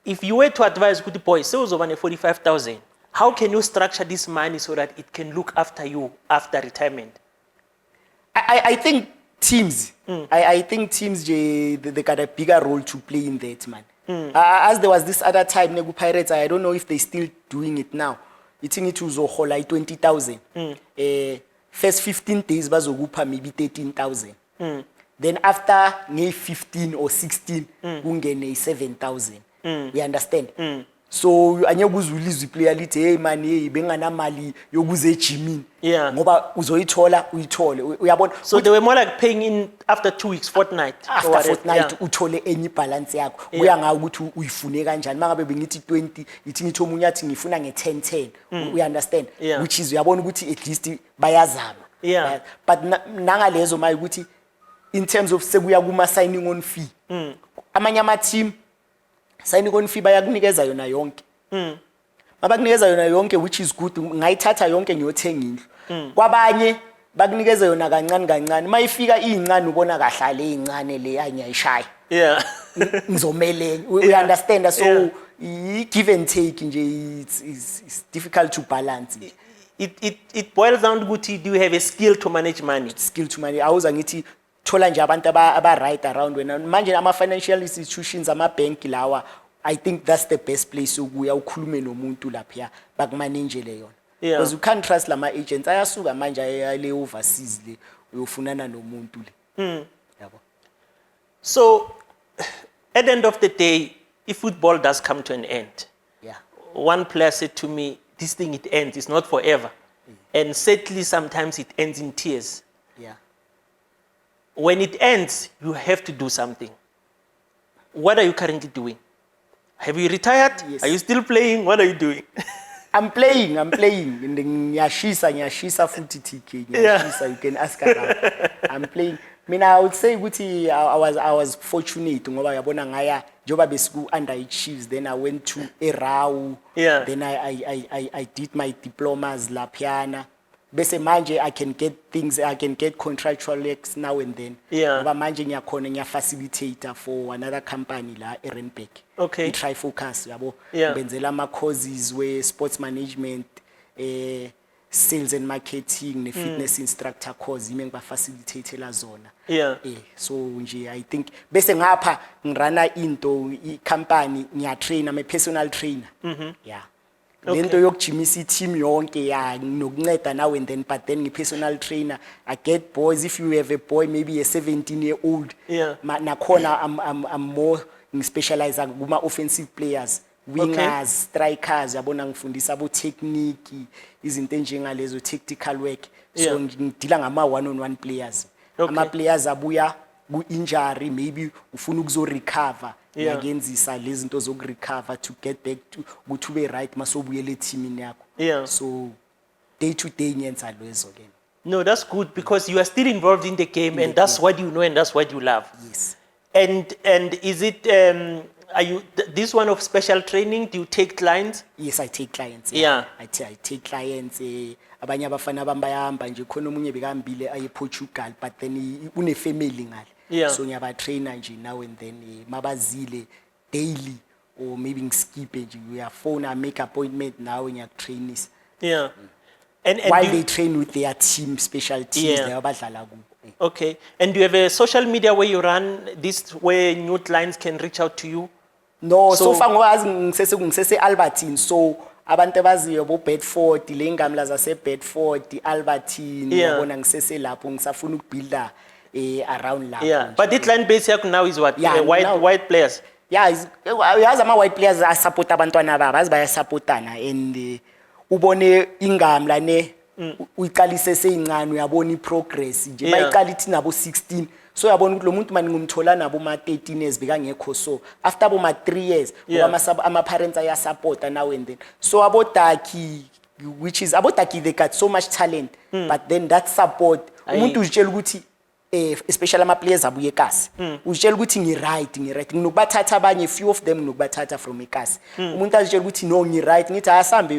if you were to advise good boy sales over 45,000 how can you structure this money so that it can look after you after retirement? I think teams I think teams they got a bigger role to play in that man as there was this other time Negu Pirates I don't know if they still doing it now ithi ngithi uzohola i20,000 first 15 days bazokupha maybe 13,000 then after nge 15 or 16 kungene i7,000 we understand so anyeke uzulizwe player lithi hey man hey benganamali yokuze gymini ngoba uzoyithola uyithole uyabona so they were more like paying in after 2 weeks fortnight after fortnight uthole enye balance yakho uya ngawo ukuthi uyifune kanjani mangabe bengithi 20 ithi ngithi omunye athi ngifuna nge10 we understand which is uyabona ukuthi at least bayazama but nangalezo maye ukuthi in terms of sekuya kuma signing on fee amanye ama team signing on fee bayakunikeza yona yonke mabakunikeza yona yonke which is good ngayithatha yonke ngiyothenga indlu kwabanye bakunikeza yona kancane mayifika izincane ubona kahlale izincane le anyayishaya ngizomelene we understand so give and take nje it's difficult to balance it boils down to do you have a skill to manage money awuza ngithi thola nje abantu aba right around wena manje ama financial institutions ama bank lawa I think that's the best place ukuya ukhulume nomuntu lapha bakumanagele yona because you can't trust lama agents ayasuka manje ayale overseas le uyofunana nomuntu le yabo so at the end of the day if football does come to an end one player said to me this thing it ends it's not forever and sadly sometimes it ends in tears when it ends, you have to do something. What are you currently doing? Have you retired? Yes. Are you still playing? What are you doing? I'm playing. Ngiyashisa futhi TK. Ngiyashisa, you can ask around. I'm playing. I would say ukuthi I was fortunate ngoba yabona ngaya njoba besiku under Chiefs, then I went to Erau. Yeah. Then I did my diplomas laphana. Bese manje I can get contractual legs now and then. Yeah. Ngoba manje ngiyakhona facilitator for another company la eRenbeck. Okay. Try focus yabo. Yeah. Benzela ama courses we sports management, sales and marketing ne fitness instructor course ime ngiba facilitate la zona. Yeah. So nje I think bese ngapha ngirana into I company ngiya train, I'm a personal trainer. Yeah. Lento yokujimisa team yonke ya nokunceda now and then, but then personal trainer, I get boys. If you have a boy maybe a 17-year-old, yeah, nakhona I'm more specialized kuma offensive players, wingers, strikers, yabona ngifundisa abo technique, izinto njengalezo tactical work. So ngidila ngama one-on-one players. Ama players abuya ku injury, maybe ufuna ukuzo recover. Ngiyenzisa lezi zinto zokurecover to get back to be right masobuyele teamini yakho. Yeah. So day to day nyenza lezo ke. No, that's good because you are still involved in the game and that's what you know and that's what you love. Yes. And is it are you this one of special training? Do you take clients? Yes, I take clients. Yeah. I take clients. Abanye abafana bayahamba nje khona omunye bekambile aye Portugal, but then une family ngale. Yeah. So ngiyaba trainer nje now and then mabazile daily or maybe ngskip nje we phone, I make appointment now ngiyak trainers. Yeah. And while they train with their team, special teams, they abadlala kubo. Okay. And do you have a social media where you run this where new clients can reach out to you? No, so far ngoba ngisese Albertine, so abantu abaziyo bo Bedford, lengamla zase Bedford, Albertine, yabona ngisese lapho ngisafuna ukubuilda around lapho. Yeah. But the client base yakho now is what? White players. Yeah, yazi ama white players support abantwana babo, azibaya supportana and ubone ingamla ne uyiqalise seyincane uyabona iprogress nje bayiqala ithi nabo 16. So yabona ukuthi lo muntu mani ngumthola nabo ma 13 years bekangekho, so after abo ma 3 years ama parents aya support now and then. So abodaki, which is abodaki, they got so much talent, but then that support umuntu uzitshela ukuthi especially ama players abuye eKasi uzitshela ukuthi ngiright nginokubathatha abanye, few of them nginokubathatha from eKasi. Umuntu azitshela ukuthi no ngiright, ngithi asambe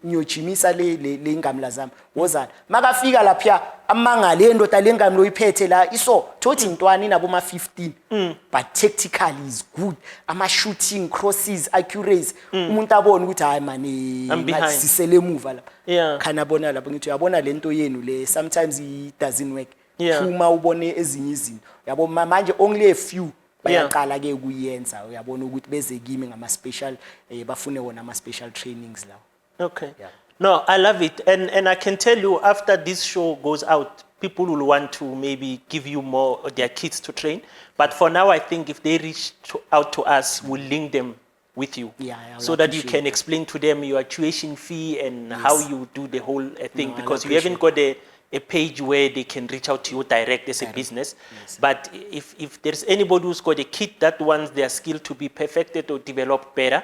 ngiyojimisa le ngamla zami wozana makafika lapha amangale endoda lengamlo iphethe la iso thothi intwana inabo ma 15, but tactically is good, ama shooting, crosses, accuracy, umuntu abone ukuthi hayi mani sisele emuva lapha khana bona lapha ngithi uyabona lento yenu le sometimes it doesn't work. Uma ubone ezinye izinto yabo manje only a few bayaqala ke kuyenza uyabona ukuthi beze kimi ngama special bafune wona ama special trainings lawo. Okay. No, I love it, and I can tell you after this show goes out, people will want to maybe give you more of their kids to train, but for now I think if they reach out to us, we'll link them with you, so that you can explain to them your tuition fee and how you do the whole thing, because you haven't got a page where they can reach out to you direct as a business. But if there's anybody who's got a kit that wants their skill to be perfected or developed better,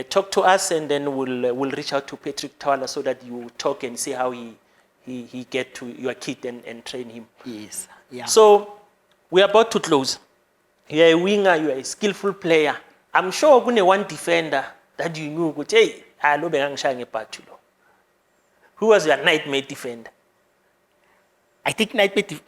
talk to us and then we'll reach out to Patrick Thwala so that you talk and see how he get to your kit and train him. Yes. Yeah. So we're about to close. You're a winger, you're a skillful player. I'm sure kune one defender that you knew ukuthi hey alo bengangishaye ngebhathulo. Who was your nightmare defender? I think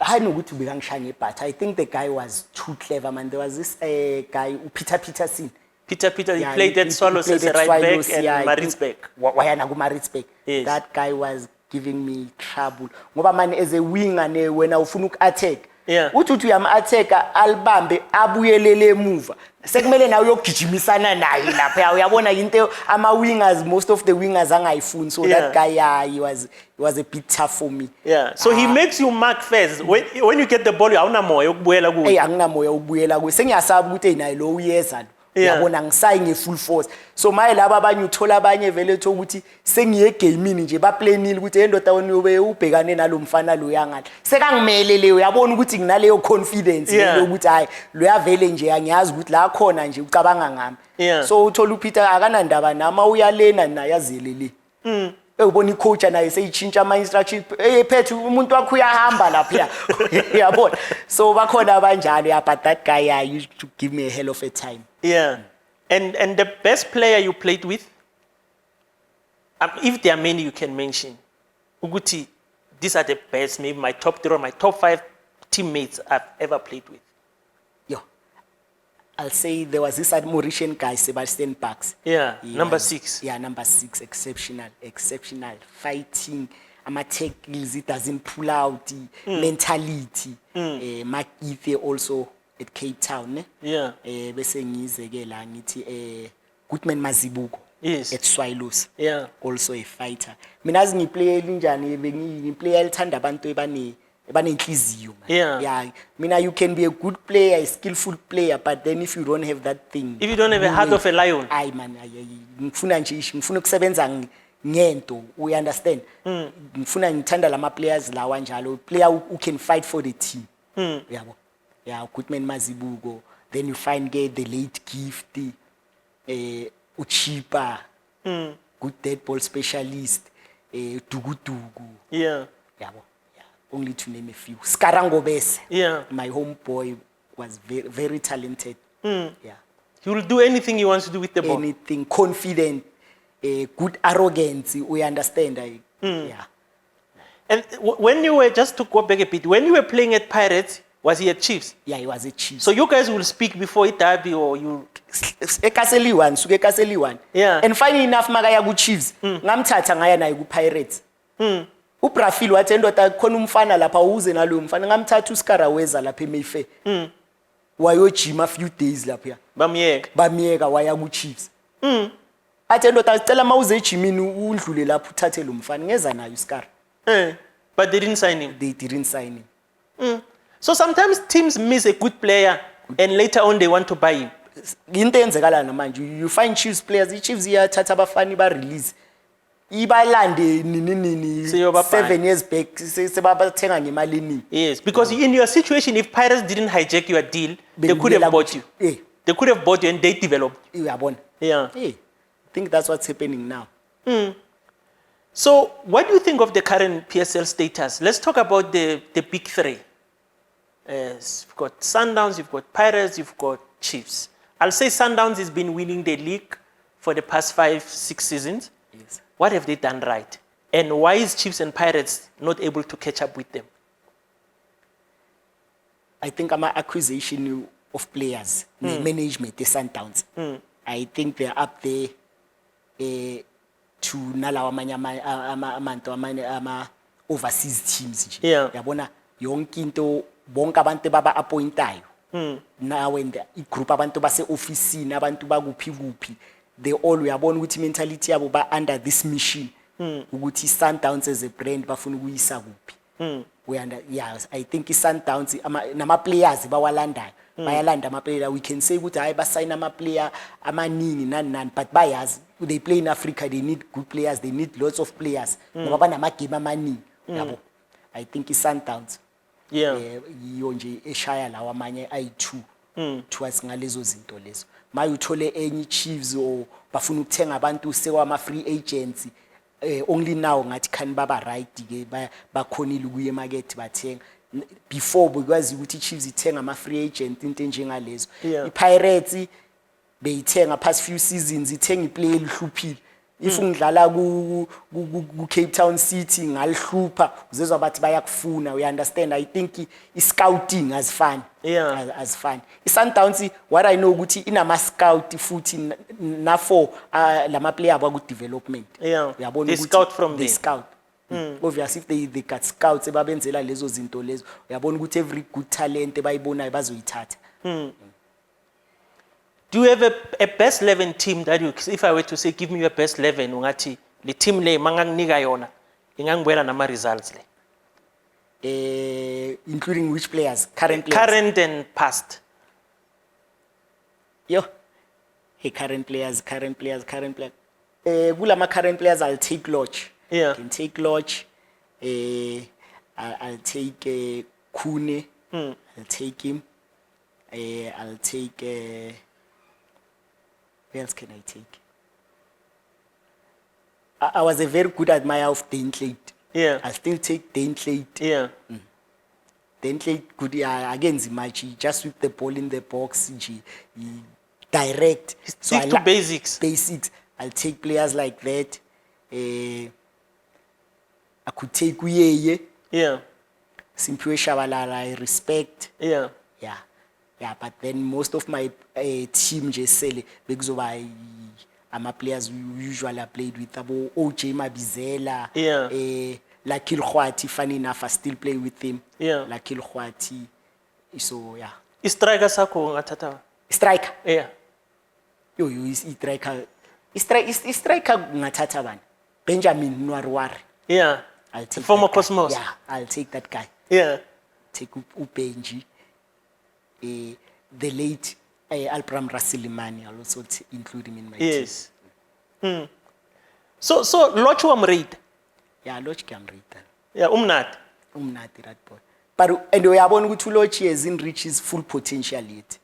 I know what to be young, but I think the guy was too clever, man. There was this guy, Peterson. Peter, he played at Swallows as a right back and Maritzburg. Maritzburg. Yes. That guy was giving me trouble. Ngoba man as a winger when ufuna attack. Uthi uyam-attack alibambe abuyelele emuva. Sekumele nawe uyogijimisana naye lapha. Uyabona into ama-wingers, most of the wingers angayifuni. So that guy he was a bit tough for me. Yeah. So he makes you mark first. When you get the ball, awunamoya ukubuyela kuwe. Hey, anginamoya ukubuyela kuwe. Sengiyasaba ukuthi naye lo uyeza. Yabona ngisayi nge-full force. So maye laba abanye uthola abanye vele etho ukuthi sengiye gamini nje baplanile ukuthi endoda wena ube ubhekane nalomfana lo yangala. Sekangimele leyo yabona ukuthi nginaleyo confidence ukuthi hayi lo yavele nje angiyazi ukuthi la khona nje ucabanga ngami. So uthola uPeter akanandaba nama uyalena naye azele le. Ubona icoach naye seyichintsha ama instruction phethu umuntu wakho uyahamba lapha yabona so bakhona abanjalo yeah, but that guy used to give me a hell of a time. Yeah. And the best player you played with, if there are many you can mention, Uguti, these are the best, maybe my top 3 or my top 5 teammates I've ever played with. Yeah, I'll say there was this Mauritian guy, Sebastian Parks. Yeah, number 6. Yeah, number 6, exceptional, fighting, tackles, it doesn't pull out, mentality. Mark Ethe also at Cape Town. Yeah. Bese ngize-ke la ngithi Goodman Mazibuko. Yes. At Swallows. Yeah. Also a fighter. Mina azi ngiplay elinjani ngiplay elithanda abantu ebanenhliziyo. Yeah. Yeah. Mina you can be a good player, a skillful player, but then if you don't have that thing. If you don't have a heart of a lion. Ayi man, ngifuna ukusebenza ngento, we understand. Ngifuna ngithanda lama players lawa njalo, player who can fight for the team. Yabo. Yeah, Goodman Mazibuko. Then you find the late Gift, Uchipa, good dead ball specialist, Dugu. Yeah. Yeah, only to name a few. Skarango Bese. Yeah. My homeboy was very, very talented. Yeah. He will do anything he wants to do with the ball. Anything, confident, good arrogance, we understand. Yeah. And when you were, just to go back a bit, when you were playing at Pirates, was he at Chiefs? Yeah, he was a Chiefs. So you guys will speak before it derby or you? Ekaseliwan. Yeah. And funny enough, magaya ku Chiefs. Ngamthatha ngaya naye ku Pirates. Ubrafil wathi ndoda khona umfana lapha uze nalo umfana ngamthatha uSkaraweza lapha eMayfair. Wayojima a few days lapha. Bamiyeka waya ku Chiefs. Athi ndoda sicela mawuze ejimini undlule lapha uthathe lo mfana ngeza nayo uSkar. But they didn't sign him. They didn't sign him. So sometimes teams miss a good player and later on they want to buy him. Into enzekala namanje you find Chiefs players, iChiefs iyathatha abafani ba release. Ibalande nini 7 years back sebabathenga ngemali nini. Yes, because in your situation if Pirates didn't hijack your deal, they could have bought you. They could have bought you and they developed. Uyabona. Yeah. I think that's what's happening now. So what do you think of the current PSL status? Let's talk about the big 3. You've got Sundowns, you've got Pirates, you've got Chiefs. I'll say Sundowns has been winning the league for the past 5-6 seasons. Yes. What have they done right? And why is Chiefs and Pirates not able to catch up with them? I think I'm an acquisition of players, management, the Sundowns. I think they're up there to nalawa amanye overseas teams. Yeah. Yabona yonke into bonke abantu baba appointayo. Now when the group abantu base office abantu bakuphi they all uyabona ukuthi mentality yabo ba under this mission ukuthi Sundowns as a brand bafuna ukuyisa kuphi. Yeah, I think Sundowns nama players bawalandayo bayalanda ama players, we can say ukuthi hayi ba sign ama player amaningi nani but bayazi they play in Africa, they need good players, they need lots of players ngoba banama game amaningi yabo. I think Sundowns iyo nje eshaya lawa amanye ayi2 towards ngalezo zinto lezo. Maye uthole enye Chiefs o bafuna ukuthenga abantu sekwama free agents, only now ngathi khani baba right ke bakhonile ukuye market bathenga. Before because ukuthi Chiefs ithenga ama free agent into njengalezo. iPirates beyithenga past few seasons ithenga iplayer elihluphile. If ungidlala ku Cape Town City ngalihlupha uzezwa bathi bayakufuna, we understand. I think scouting as fun. As fun. Sundowns what I know ukuthi inama scout futhi na for lama player aba ku development. Uyabona they scout from they there. Scout. Obviously if they got scouts ebabenzela lezo zinto lezo uyabona ukuthi every good talent ebayibonayo bazoyithatha. Do you have a best 11 team that you, if I were to say give me your best 11 ungathi le team le manganginika yona ingangibuyela nama results le? Including which players? Current players? Current and past. Hey, current players. Kulama current players I'll take Lodge. I can take Lodge. I'll take Kune. I'll take him. I'll take who else can I take? I was a very good admirer of Dentlade. Yeah. I still take Dentlade. Yeah. Dentlade good, yeah, against match. He just sweep the ball in the box. He direct. Stick to basics. Basics. I'll take players like that. I could take Uyeye. Yeah. Simphiwe Shabalala, I respect. Yeah. Yeah. Yeah, but then most of my team just sell because I'm a players who usually I played with. Abo OJ Mabizela. Yeah. Lakil Khwati, funny enough, I still play with him. Yeah. Lakil Khwati. So yeah. Striker sakho ngathatha. Striker. Yeah. Yo, striker. Striker ngathatha bani? Benjamin Nwarwari. Yeah. I'll take former that guy. Cosmos. Yeah, I'll take that guy. Yeah. Take Ubenji. The late Alpram Rasilimani, I'll also include him in my team. Yes. So Loch wamrate. Yeah, Loch can read that. Yeah, umnati. Umnati that boy. But and we are going to Loch hasn't reached his full potential yet.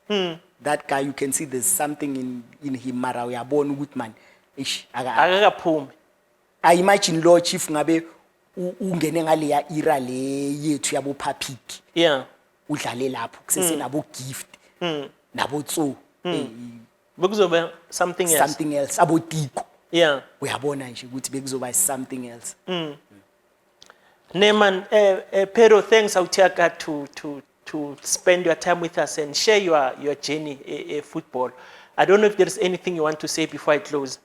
That guy, you can see there's something in him. Mara we are born good man. Akakaphumi. I imagine Loch if ngabe ungene ngale ya era le yethu yabo Papik. Yeah. Udlale lapho kusese nabo gift. Nabo tso. Bekuzoba something else. Something else. Abo Tiko. Yeah. Uyabona nje ukuthi bekuzoba something else. Neman, Pedro, thanks Autiaka to spend your time with us and share your journey football. I don't know if there's anything you want to say before I close.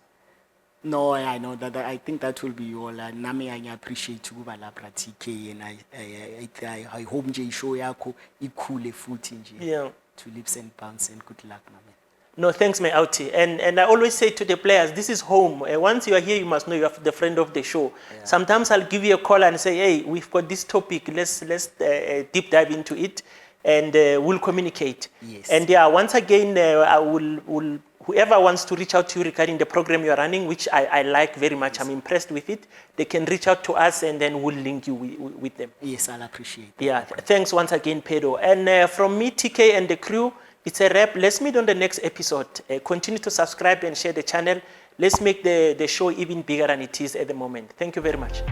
No, I know that. I think that will be all. Nami I appreciate ukuba lapha TK, and I hope nje show yakho ikhule futhi nje. Yeah. To leaps and bounds, and good luck, my man. No, thanks, my Auti. And I always say to the players, this is home. Once you are here, you must know you are the friend of the show. Yeah. Sometimes I'll give you a call and say, hey, we've got this topic. Let's deep dive into it, and we'll communicate. Yes. And yeah, once again, I will whoever wants to reach out to you regarding the program you're running, which I like very much, I'm impressed with it, they can reach out to us and then we'll link you with them. Yes, I'll appreciate that. Yeah, thanks once again, Pedro. And from me, TK, and the crew, it's a wrap. Let's meet on the next episode. Continue to subscribe and share the channel. Let's make the show even bigger than it is at the moment. Thank you very much.